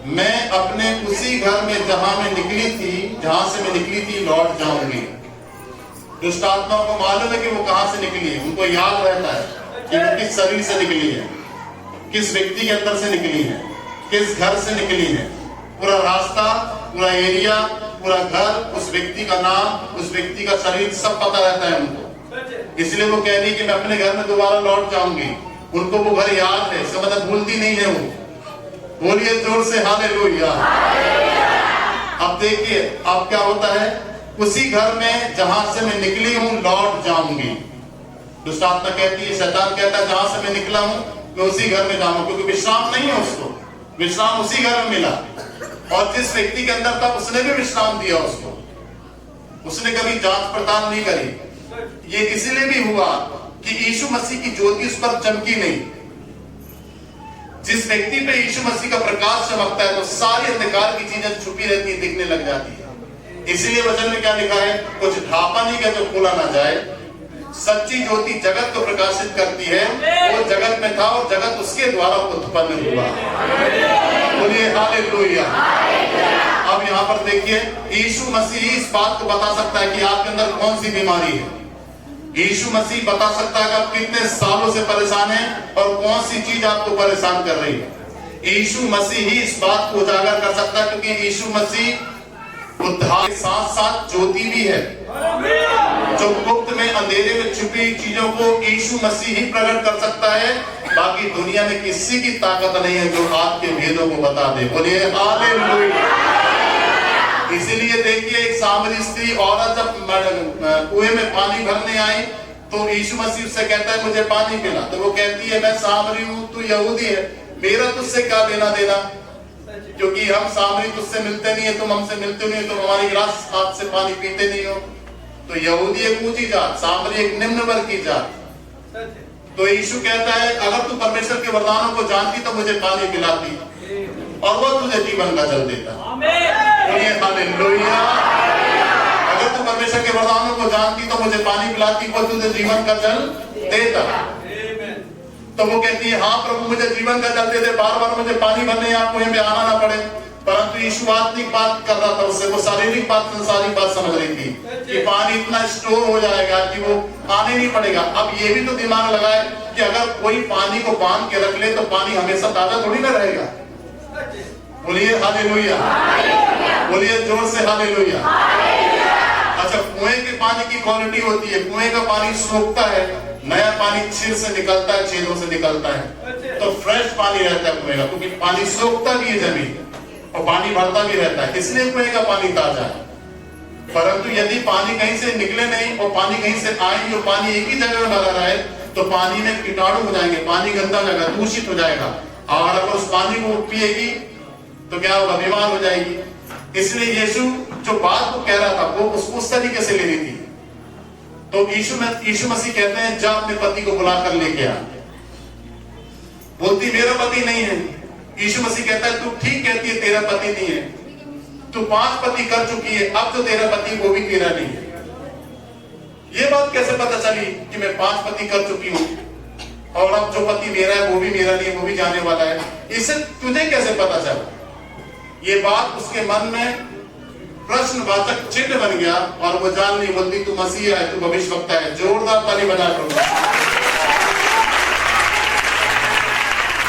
मैं अपने उसी घर में जहां मैं निकली थी, जहां से मैं निकली थी लौट जाऊंगी। दुष्ट आत्मा को मालूम है कि वो कहां से निकली है, उनको याद रहता है कि वो किस शरीर से निकली है, किस व्यक्ति के अंदर से निकली है, किस घर से निकली है। पूरा रास्ता, पूरा एरिया, पूरा घर, उस व्यक्ति का नाम, उस व्यक्ति का शरीर सब पता रहता है उनको। इसलिए वो कह रही है कि मैं अपने घर में दोबारा लौट जाऊंगी। उनको वो घर याद है, इसका मतलब भूलती नहीं है वो। बोलिए जोर से हालेलुया। अब देखिए अब क्या होता है, उसी घर में जहां से मैं निकली हूं लौट जाऊंगी। दुष्ट आत्मा कहती है, शैतान कहता है जहां से मैं निकला हूं मैं उसी घर में जाऊंगा, क्योंकि विश्राम नहीं है उसको, विश्राम उसी घर में मिला। और जिस व्यक्ति के अंदर था उसने भी विश्राम दिया उसको, उसने कभी जांच पड़ताल नहीं करी। ये इसलिए भी हुआ कि यीशु मसीह की ज्योति उस पर चमकी नहीं। जिस व्यक्ति पे यीशु मसीह का प्रकाश चमकता है तो सारी अंधकार की चीजें छुपी रहती है, दिखने लग जाती है। इसलिए वचन में क्या लिखा है, कुछ ढापा नहीं क्या जो खोला ना जाए। सच्ची ज्योति जगत को प्रकाशित करती है, वो जगत में था और जगत उसके द्वारा उत्पन्न हुआ। बोलिए हालेलुया। अब यहाँ पर देखिए, यीशु मसीह इस बात को बता सकता है कि आपके अंदर कौन सी बीमारी है। यीशु मसीह बता सकता है कि आप कितने सालों से परेशान हैं और कौन सी चीज आपको परेशान कर रही है। यीशु मसीह ही इस बात को उजागर कर सकता है, क्योंकि यीशु मसीह उद्धार के साथ साथ ज्योति भी है। जो गुप्त में अंधेरे में छुपी चीजों को यीशु मसीह ही प्रकट कर सकता है। बाकी दुनिया में किसी की ताकत नहीं है जो आपके भेदों को बता दे। बोलिए हालेलुया। इसीलिए देखिए, एक सामरी स्त्री औरत जब कुएं में पानी भरने आई तो यीशु मसीह उससे कहता है मुझे पानी पिला। तो वो कहती है मैं सामरी हूँ, तू यहूदी है, मेरा तुझसे क्या लेना देना, क्योंकि हम सामरी तुझसे मिलते नहीं है, तुम हमसे मिलते नहीं हो, तुम हमारी गिलास हाथ से पानी पीते नहीं हो। तो यहूदी एक ऊंची जात, सामरी एक निम्न वर्ग की जात। तो यीशु कहता है अगर तू परमेश्वर के वरदानों को जानती तो मुझे पानी पिलाती और वो तुझे जीवन का जल देता। हालेलुया। अगर तू परमेश्वर के वरदानों को जानती तो मुझे पानी पिलाती, वो तुझे जीवन का जल देता। तो वो कहती है हाँ प्रभु मुझे जीवन का जल दे दे, बार बार मुझे पानी भरने आपको यहाँ पे आना ना पड़े। परंतु यीशु आत्मिक बात कर रहा था उससे, वो शारीरिक बात संसारिक बात समझ रही थी कि पानी इतना स्टोर हो जाएगा कि वो आने नहीं पड़ेगा। अब ये भी तो दिमाग लगाए कि अगर कोई पानी को बांध के रख ले तो पानी हमेशा ताजा थोड़ी ना रहेगा। बोलिए हालेलुया। बोलिए जोर से हालेलुया। अच्छा, कुएं के पानी की क्वालिटी होती है, कुएं का पानी सोखता है, नया पानी छीर से निकलता है, छेदों से निकलता है, तो फ्रेश पानी रहता है कुएं का, क्योंकि पानी सोखता भी है जमीन और पानी भरता भी रहता है, इसलिए कुएं का पानी ताजा है। परंतु यदि पानी कहीं से निकले नहीं और पानी कहीं से आए, जो पानी एक ही जगह में लगा रहा है, तो पानी में कीटाणु हो जाएंगे, पानी गंदा हो जाएगा, दूषित हो जाएगा, और अगर उस पानी को पिएगी तो क्या होगा, बीमार हो जाएगी। इसलिए यीशु जो बात को कह रहा था वो उसको उस तरीके से लेनी थी। तो यीशु मसीह कहते हैं जा अपने पति को बुलाकर लेके आ। बोलती मेरा पति नहीं है। यीशु मसीह कहता है तू ठीक कहती है तेरा पति नहीं है, तू 5 पति कर चुकी है, अब जो तेरा पति वो भी तेरा नहीं है। ये बात कैसे पता चली कि मैं 5 पति कर चुकी हूं और अब जो पति मेरा है वो भी मेरा नहीं है, वो भी जाने वाला है, इसे तुझे कैसे पता चला? ये बात उसके मन में प्रश्नवाचक चिन्ह बन गया और वो जान नहीं, बोलती तू मसीह है, तू भविष्यवक्ता है। जोरदार ताली बजा दो।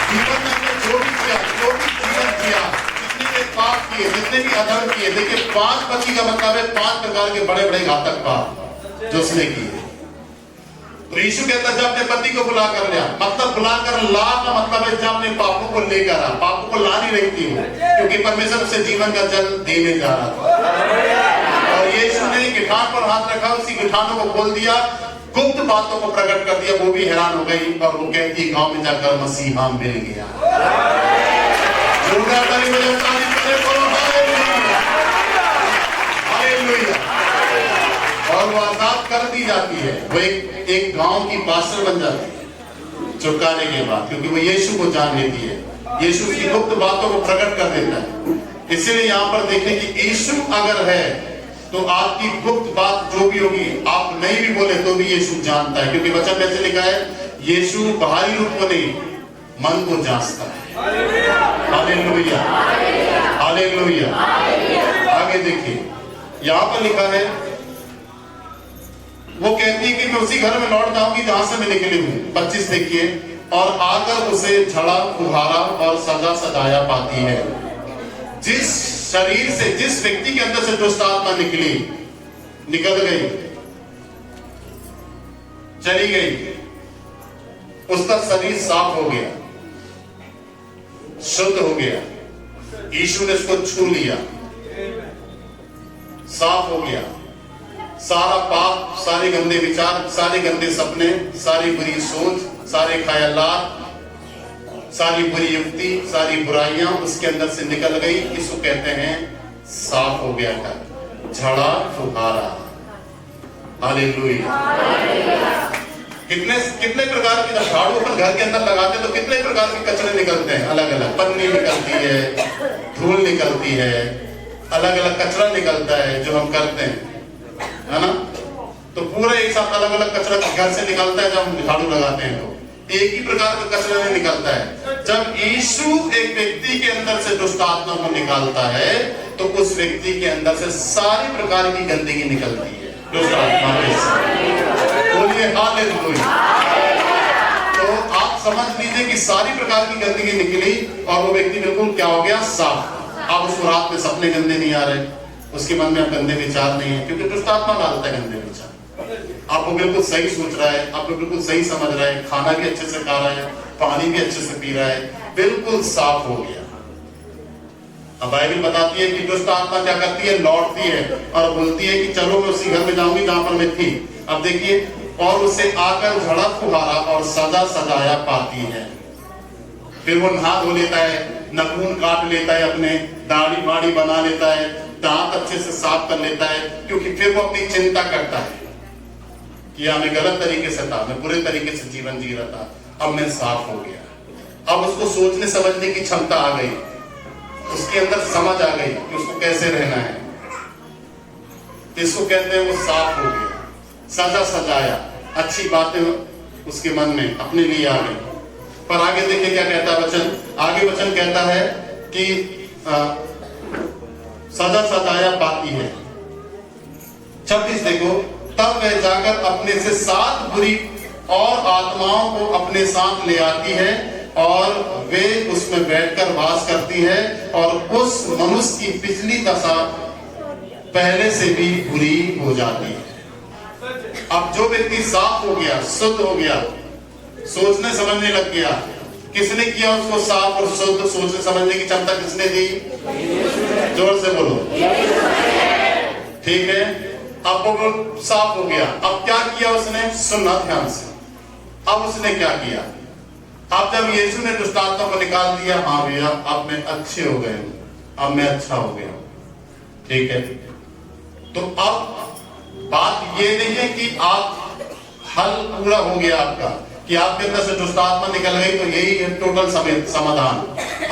जीवन में जो भी किया, जो भी जीवन किया, जितने भी पाप किए, जितने भी अधर्म किए, देखिए 5 पति का मतलब है 5 प्रकार के बड़े बड़े घातक पाप जो उसने किए। तो यीशु कहता है जब अपने पति को बुला कर लिया, मतलब बुलाकर ला का मतलब है जब अपने पापों को लेकर आ। पापों को ला नहीं रही थी वो, क्योंकि परमेश्वर उसे जीवन का जल देने जा रहा था। और यीशु ने गिठान पर हाथ रखा, उसी गिठानों को खोल दिया, गुप्त बातों को प्रकट कर दिया। वो भी हैरान हो गई और वो कहती गांव में जाकर मसीहा मिल गया। और वो आजाद कर दी जाती है, वो एक गांव की पास्टर बन जाती है छुटकारे के बाद, क्योंकि वो यीशु को जान लेती है, यीशु की गुप्त बातों को प्रकट कर देता है। इसलिए यहाँ पर देखें कि यीशु अगर है तो आपकी गुप्त बात जो भी होगी, आप नहीं भी बोले तो भी यीशु जानता है, क्योंकि वचन में ऐसे लिखा है यीशु बाहरी रूप को नहीं मन को जांचता है। Hallelujah, hallelujah. आगे देखिए यहाँ पर लिखा है, वो कहती है कि मैं उसी घर में लौट जाऊंगी जहां से मैं निकली हूं। 25 देखिए, और आकर उसे झड़ा फुहारा और सजा सजाया पाती है। जिस शरीर से, जिस व्यक्ति के अंदर से दुष्ट आत्मा निकली, निकल गई, चली गई, उसका शरीर साफ हो गया, शुद्ध हो गया। यीशु ने उसको छू लिया, साफ हो गया। सारा पाप, सारे गंदे विचार, सारे गंदे सपने, सारी बुरी सोच, सारे ख्यालात, सारी बुरी युक्ति, सारी बुराइयां उसके अंदर से निकल गई। इसको कहते हैं साफ हो गया था, झड़ा फुहारा। हालेलुया। कितने प्रकार के, जब झाड़ू अपन घर के अंदर लगाते हैं तो कितने प्रकार के कचरे निकलते हैं, अलग अलग। पन्नी निकलती है, धूल निकलती है, अलग अलग कचरा निकलता है जो हम करते हैं, है ना। तो पूरा एक साथ अलग अलग कचरा घर से निकलता है जब हम झाड़ू लगाते हैं, तो एक ही प्रकार का कचरा नहीं निकलता है। जब यीशु एक व्यक्ति के अंदर से दुष्ट आत्मा को निकालता है तो उस व्यक्ति के अंदर से सारी प्रकार की गंदगी निकलती है दुष्ट आत्मा के। बोलिए हालेलुया। तो आप समझ लीजिए कि सारी प्रकार की गंदगी निकली और वो व्यक्ति बिल्कुल क्या हो गया, साफ। अब उसको रात में सपने गंदे नहीं आ रहे, उसके मन में अब गंदे विचार नहीं है, क्योंकि दुष्ट आत्मा डालता है गंदे विचार। आप वो बिल्कुल सही सोच रहा है, आप बिल्कुल सही समझ रहा है, खाना भी अच्छे से खा रहा है, पानी भी अच्छे से पी रहा है, बिल्कुल साफ हो गया। अब बाइबल बताती है कि दुष्ट आत्मा क्या करती है, लौटती है और बोलती है कि चलो मैं उसी घर में जाऊंगी जहां पर मैं थी। अब देखिए, और उसे आकर झड़ा फुहारा और सजा सजाया पाती है। फिर वो नहा धो लेता है, नाखून काट लेता है, अपने दाढ़ी बाड़ी बना लेता है, दांत अच्छे से साफ कर लेता है, क्योंकि फिर वो अपनी चिंता करता है कि मैं गलत तरीके से था, मैं बुरे तरीके से जीवन जी रहा था, अब मैं साफ हो गया। अब उसको सोचने समझने की क्षमता आ गई, उसके अंदर समझ आ गई कि उसको कैसे रहना है। इसको कहते हैं वो साफ हो गया, सजा सजाया, अच्छी बातें उसके मन में अपने लिए आ गई। पर आगे देखिए क्या कहता है वचन, आगे वचन कहता है कि सजा सजाया पाती है। 26 देखो, तब वह जाकर अपने से 7 बुरी और आत्माओं को अपने साथ ले आती है और वे उसमें बैठकर वास करती है और उस मनुष्य की पिछली दशा पहले से भी बुरी हो जाती है। अब जो व्यक्ति साफ हो गया, शुद्ध हो गया, सोचने समझने लग गया, किसने किया उसको साफ और शुद्ध? सोचने समझने की क्षमता किसने दी? जोर से बोलो, ठीक है। अब वो साफ हो गया, अब क्या किया उसने? सुनना ध्यान से। अब उसने क्या किया? अब जब यीशु ने दुष्ट आत्मा को निकाल दिया, हाँ भैया अब मैं अच्छे हो गए, अब मैं अच्छा हो गया, ठीक है। तो अब बात ये नहीं है कि आप हल पूरा हो गया आपका, कि आपके अंदर से दुष्ट आत्मा निकल गई तो यही है टोटल समाधान,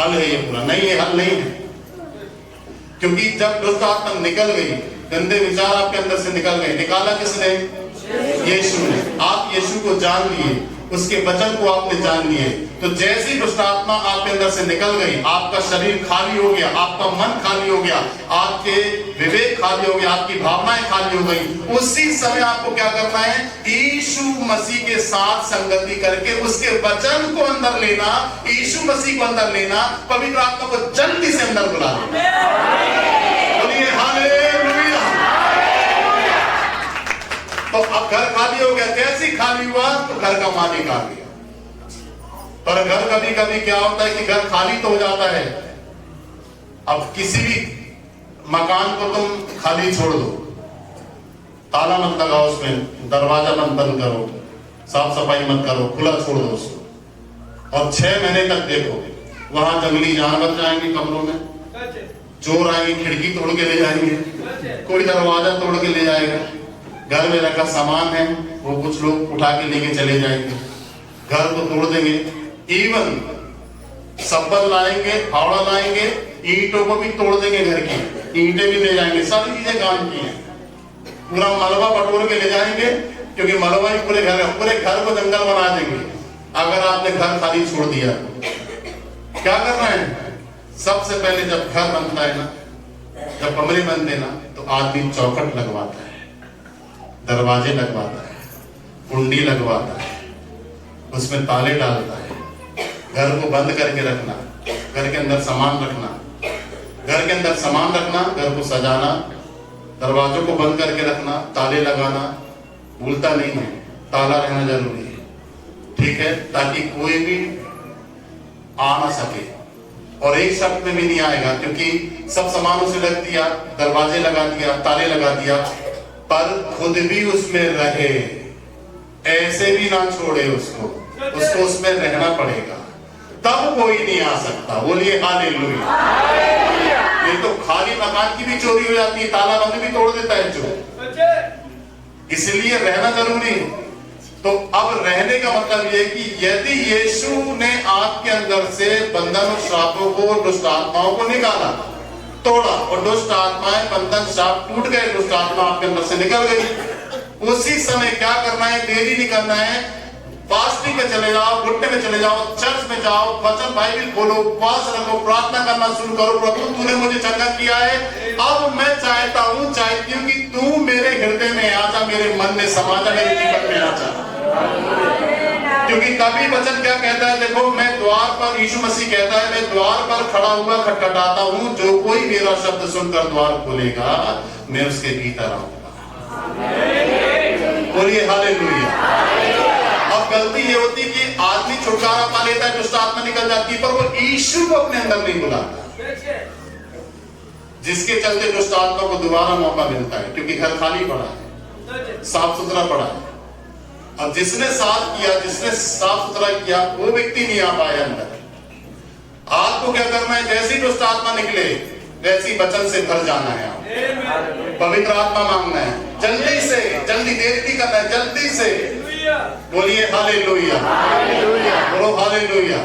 हल है ये पूरा। नहीं, ये हल नहीं है, क्योंकि जब दुष्ट आत्मा निकल गई, गंदे विचार आपके अंदर से निकल गए, निकाला किसने? यीशु ने। आप यीशु को जान लिए, उसके वचन को आपने जान लिए, तो जैसे ही दुष्ट आत्मा आपके अंदर से निकल गई, आपका शरीर खाली हो गया, आपका मन खाली हो गया, आपके विवेक खाली हो गया, आपकी भावनाएं खाली हो गई। उसी समय आपको क्या करना है? यीशु मसीह के साथ संगति करके उसके वचन को अंदर लेना, यीशु मसीह को अंदर लेना, पवित्र आत्मा को जल्दी से अंदर बुला लेना। बोलिए हालेलुया। तो अब घर खाली हो गया, जैसे ही खाली हुआ तो घर का मालिक आ गया। पर घर कभी कभी क्या होता है कि घर खाली तो हो जाता है। अब किसी भी मकान को तुम खाली छोड़ दो, ताला मत लगाओ उसमें, दरवाजा मत बंद करो, साफ सफाई मत करो, खुला छोड़ दो उसको, और 6 महीने तक देखो, वहां जंगली जानवर जाएंगे कमरों में, चोर आएंगे, खिड़की तोड़ के ले जाएंगे, कोई दरवाजा तोड़ के ले जाएगा, घर में रखा सामान है वो कुछ लोग उठा के लेके चले जाएंगे, घर को तोड़ देंगे, इवन सब्बल लाएंगे, फावड़ा लाएंगे, ईंटों को भी तोड़ देंगे, घर की ईंटें भी ले जाएंगे, सारी चीजें काम की हैं। पूरा मलबा बटोर के ले जाएंगे, क्योंकि मलबा ही पूरे घर को जंगल बना देंगे। अगर आपने घर खाली छोड़ दिया, क्या करना है? सबसे पहले जब घर बनता है ना, जब कमरे बनते ना, तो आदमी चौखट लगवाता है, दरवाजे लगवाता है, कुंडी लगवाता है, उसमें ताले डालता है, घर को बंद करके रखना, घर के अंदर सामान रखना, घर के अंदर सामान रखना, घर को सजाना, दरवाजों को बंद करके रखना, ताले लगाना, भूलता नहीं है, ताला रहना जरूरी है, ठीक है, ताकि कोई भी आ ना सके, और एक शब्द में भी नहीं आएगा, क्योंकि सब सामानों से लग दिया, दरवाजे लगा दिया, ताले लगा दिया, पर खुद भी उसमें रहे, ऐसे भी ना छोड़े उसको उसमें रहना पड़ेगा, तब कोई नहीं आ सकता। बोलिए हालेलुया। नहीं तो खाली मकान की भी चोरी हो जाती है, ताला बंद भी तोड़ देता है चोर, इसलिए रहना जरूरी है। तो अब रहने का मतलब यह कि यदि यीशु ने आपके अंदर से बंधन और श्रापों को, दुष्ट आत्माओं को निकाला, तोड़ा और दुष्ट आत्माएं, बंधन, शाप टूट गए, दुष्ट आत्मा आपके अंदर से निकल गई। उसी समय क्या करना है, देरी नहीं करना है, फास्टिंग में चले जाओ, घुटने में चले जाओ, चर्च में जाओ, वचन बाइबल खोलो, उपवास रखो, प्रार्थना करना शुरू करो। प्रभु तूने मुझे चंगा किया है, अब मैं चाहता हूँ, चाहती हूँ कि तू मेरे हृदय में आ जा, मेरे मन में समा जा, मेरे जीवन में आ जा। क्योंकि तभी वचन क्या कहता है, देखो मैं द्वार पर, यीशु मसीह कहता है मैं द्वार पर खड़ा हुआ खटखटाता हूँ, जो कोई मेरा शब्द सुनकर द्वार खोलेगा मैं उसके भीतर आऊंगा। बोलिए हालेलुया। अब गलती ये होती कि आदमी छुटकारा पा लेता है, दुष्ट आत्मा निकल जाती है, पर वो यीशु को अपने अंदर नहीं बुलाता, जिसके चलते दुष्ट आत्मा को दोबारा मौका मिलता है, क्योंकि घर खाली पड़ा है, साफ सुथरा पड़ा है। अब जिसने साफ किया, जिसने साफ सुथरा किया, वो व्यक्ति नहीं आ पाया अंदर। आपको क्या करना है, जैसी दुष्ट आत्मा निकले वैसी वचन से भर जाना है, आप पवित्र आत्मा मांगना है, जल्दी से, जल्दी देर नहीं करना है, जल्दी से। बोलिए हालेलुया, बोलो हालेलुया।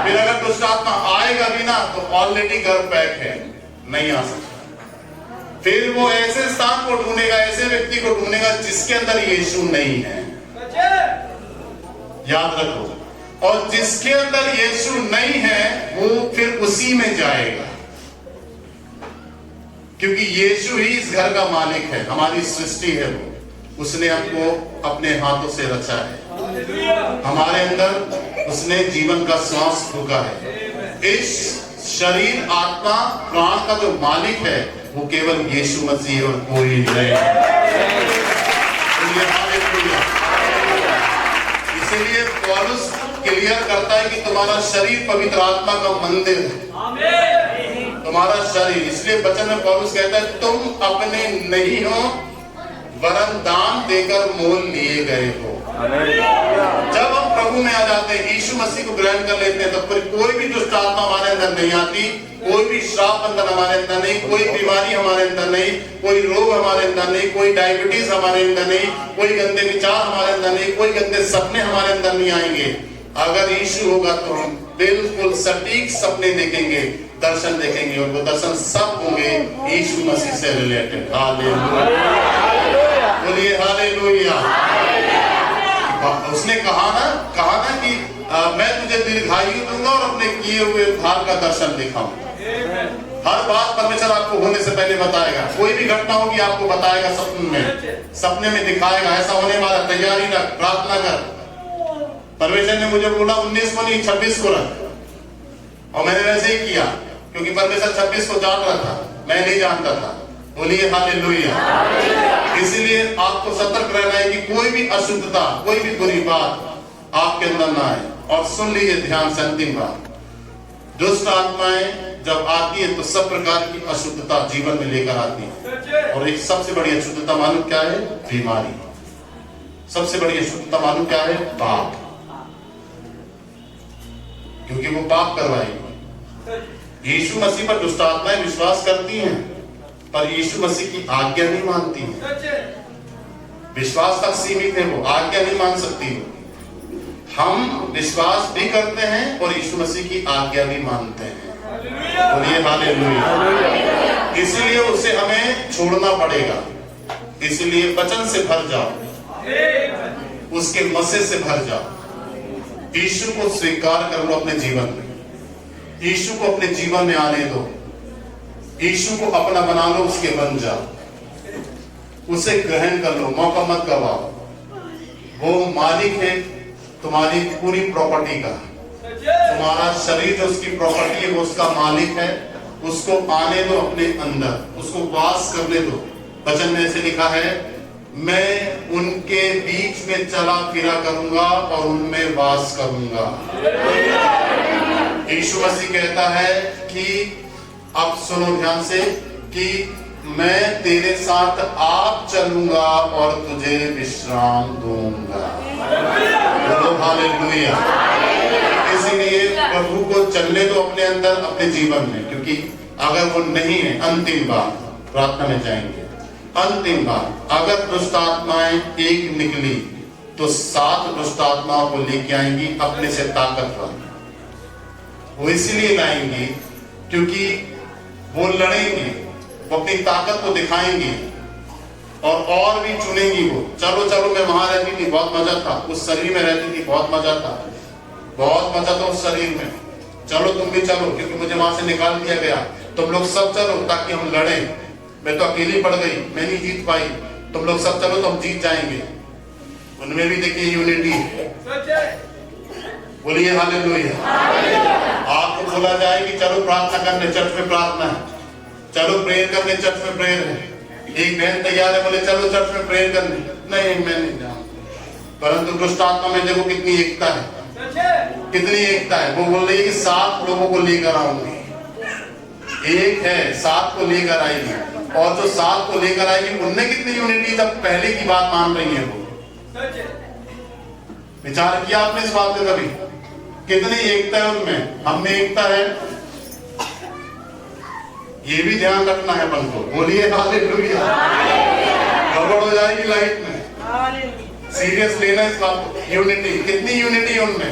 फिर अगर दुष्ट आत्मा आएगा भी ना तो ऑलरेडी घर पैक है, नहीं आ सकता। फिर वो ऐसे स्थान को ढूंढेगा, ऐसे व्यक्ति को ढूंढेगा जिसके अंदर यीशु नहीं है, याद रखो। और जिसके अंदर यीशु नहीं है वो फिर उसी में जाएगा, क्योंकि यीशु ही इस घर का मालिक है, हमारी सृष्टि है वो, उसने हमको अपने हाथों से रचा है, हमारे अंदर उसने जीवन का श्वास फूंका है। इस शरीर, आत्मा, प्राण का जो मालिक है वो केवल यीशु मसीह और कोई नहीं। इसीलिए पौलुस क्लियर करता है कि तुम्हारा शरीर पवित्र आत्मा का मंदिर है, तुम्हारा शरीर। इसलिए वचन में पौलुस कहता है तुम अपने नहीं हो वरन दान देकर मोल लिए गए हो। जब हम प्रभु में आ जाते हैं, यीशु मसीह को ग्रहण कर लेते हैं, तो फिर कोई भी दुष्ट आत्मा हमारे अंदर नहीं आती, कोई भी श्राप अंदर हमारे अंदर नहीं, कोई बीमारी हमारे अंदर नहीं, कोई रोग हमारे अंदर नहीं, कोई डायबिटीज हमारे अंदर नहीं, कोई गंदे विचार हमारे अंदर नहीं, कोई गंदे सपने हमारे अंदर नहीं आएंगे। अगर यीशु होगा तो हम बिल्कुल सटीक सपने देखेंगे, दर्शन देखेंगे, और वो दर्शन सब होंगे यीशु मसीह से रिलेटेड। हालेलुया, बोलिए हालेलुया। उसने कहा ना कि मैं तुझे दीर्घायु दूंगा और अपने किए हुए भाग का दर्शन दिखाऊंगा। हर बात परमेश्वर आपको होने से पहले बताएगा, कोई भी घटना होगी आपको बताएगा, सपने में दिखाएगा, ऐसा होने वाला, तैयारी रख, प्रार्थना कर। परमेश्वर ने मुझे बोला 19 को नहीं 26 को रख, और मैंने वैसे ही किया, क्योंकि परमेश्वर 26 को जान रहा था, मैं नहीं जानता था। बोलिए हालेलुया। इसलिए आपको सतर्क रहना है कि कोई भी अशुद्धता, कोई भी बुरी बात आपके अंदर ना आए। और सुन लीजिए ध्यान से अंतिम बात, दुष्ट आत्माएं जब आती है तो सब प्रकार की अशुद्धता जीवन में लेकर आती है, और एक सबसे बड़ी अशुद्धता मालूम क्या है? बीमारी। सबसे बड़ी अशुद्धता मालूम क्या है? पाप, क्योंकि वो पाप करवाएगी। यीशु मसीह पर दुष्ट आत्माएं विश्वास करती हैं, पर यीशु मसीह की आज्ञा नहीं मानती है। विश्वास तक सीमित है, वो आज्ञा नहीं मान सकती। हम विश्वास भी करते हैं और यीशु मसीह की आज्ञा भी मानते हैं। बोलिए हालेलुया। इसलिए उसे हमें छोड़ना पड़ेगा। इसलिए वचन से भर जाओ, उसके मसे से भर जाओ। यीशु को स्वीकार कर लो अपने जीवन में, यीशु को अपने जीवन में आने दो, यीशु को अपना बना लो, उसके बन जाओ, उसे ग्रहण कर लो, मौका मत गवाओ। वो मालिक है तुम्हारी पूरी प्रॉपर्टी का, तुम्हारा शरीर जो उसकी प्रॉपर्टी है वो उसका मालिक है। उसको आने दो अपने अंदर, उसको वास करने दो। वचन में ऐसे लिखा है, मैं उनके बीच में चला फिरा करूंगा और उनमें वास करूंगा। यीशु मसीह कहता है कि अब सुनो ध्यान से, कि मैं तेरे साथ आप चलूंगा और तुझे विश्राम दूंगा। बोलो हालेलुया। इसीलिए प्रभु को चलने दो अपने अंदर, अपने जीवन में, क्योंकि अगर वो नहीं है, अंतिम बार प्रार्थना में जाएंगे। अंतिम बात, अगर दुष्ट आत्माएं एक निकली तो 7 दुष्ट आत्माओं को लेके आएंगी अपने से ताकतवर। वो इसलिए लाएंगी क्योंकि वो लड़ेंगी, वो अपनी ताकत को दिखाएंगी और भी चुनेंगी वो। चलो चलो, मैं वहां रहती थी, बहुत मजा था, उस शरीर में रहती थी, बहुत मजा था, बहुत मजा था उस शरीर में। चलो तुम भी चलो, क्योंकि मुझे वहां से निकाल दिया गया। तुम लोग सब चलो ताकि हम लड़ें। मैं तो अकेली पड़ गई, मैं नहीं जीत पाई। तुम लोग सब चलो तो हम जीत जाएंगे। उनमें भी देखिए यूनिटी है। बोलिए हालेलुया। आपको बोला जाए कि चलो प्रार्थना करने, चर्च में प्रार्थना है, चलो प्रेयर करने, चर्च में प्रेयर है। एक बहन तैयार है, बोले चलो चर्च में प्रेयर करने, नहीं मैं नहीं जाऊंगा। परंतु दुष्ट आत्मा में देखो कितनी एकता है, कितनी एकता है। वो बोल रही है कि 7 लोगों को लेकर आऊंगी। एक है, 7 को लेकर आएगी, और जो 7 को लेकर आएगी उनमें कितनी यूनिटी, तब पहले की बात मान रही है वो। विचार किया आपने इस बात पे कभी? कितनी एकता है उनमें, हम में एकता है। ये भी ध्यान रखना है अपन को। बोलिए हालेलुया। गड़बड़ हो जाएगी लाइफ में। सीरियस लेना इस बात को। यूनिटी, कितनी यूनिटी उनमें।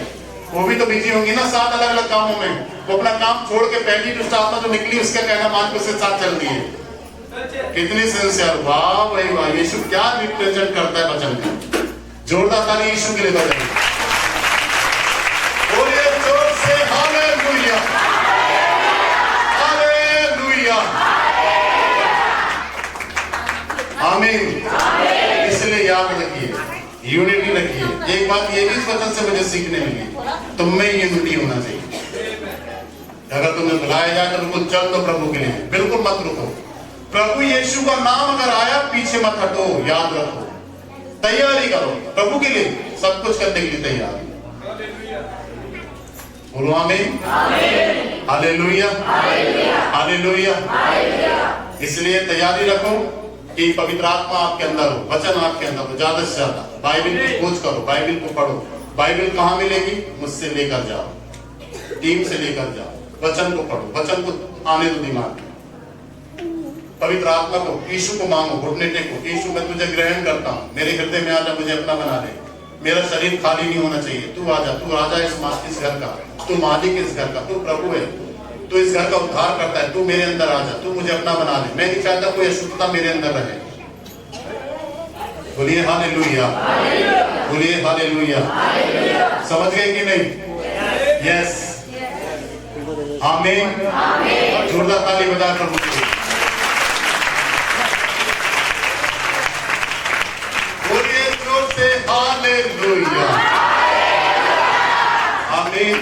वो भी तो बिजी होंगी ना 7 अलग अलग कामों में। वो अपना काम छोड़ के पहली दुष्ट आत्मा जो निकली उसका कहना मान के उसके साथ चल रही है। कितनी सिंसियर। वाह भाई वाह, यीशु क्या रिप्रेजेंट करता है वचन का। जोरदार ताली यीशु के लिए बजाइए। बोलिए जोर से हालेलुया, हालेलुया, आमीन। इसलिए याद रखिए, यूनिटी रखिए। एक बात ये भी इस वचन से मुझे सीखने मिली, तुम में यूनिटी होना चाहिए। अगर तुम्हें बुलाया जाए तो बिल्कुल चल दो प्रभु के लिए, बिल्कुल मत रुको। प्रभु यीशु का नाम अगर आया, पीछे मत हटो, याद रखो, तैयारी करो प्रभु के लिए, सब कुछ करने के लिए तैयार। बोलो आमीन, हालेलुया, हालेलुया। इसलिए तैयारी रखो कि पवित्र आत्मा आपके अंदर हो, वचन आपके अंदर हो, ज्यादा से ज्यादा बाइबल की खोज करो, बाइबल को पढ़ो। बाइबल कहाँ मिलेगी? मुझसे लेकर जाओ, टीम से लेकर जाओ, वचन को पढ़ो, वचन को आने दो दिमाग में। पवित्र आत्मा को, यीशु को मांगो, घुटने टेको, यीशु मैं तुझे ग्रहण करता हूँ, मेरे हृदय में आजा, मुझे अपना बना ले। मेरा शरीर खाली नहीं होना चाहिए, तू आजा, तू राजा इस घर का, तू मालिक इस घर का, तू प्रभु है, तू इस घर का उद्धार करता है, तू मेरे अंदर आजा, तू मुझे अपना बना ले। मैं नहीं चाहता कोई अशुद्धता मेरे अंदर रहे। बोलिए हालेलुया, बोलिए हालेलुया। समझ गए कि नहीं? यस, आमीन। जोरदार ताली बजा प्रभु के लिए। बोलिए जोर से हालेलुया, आमीन।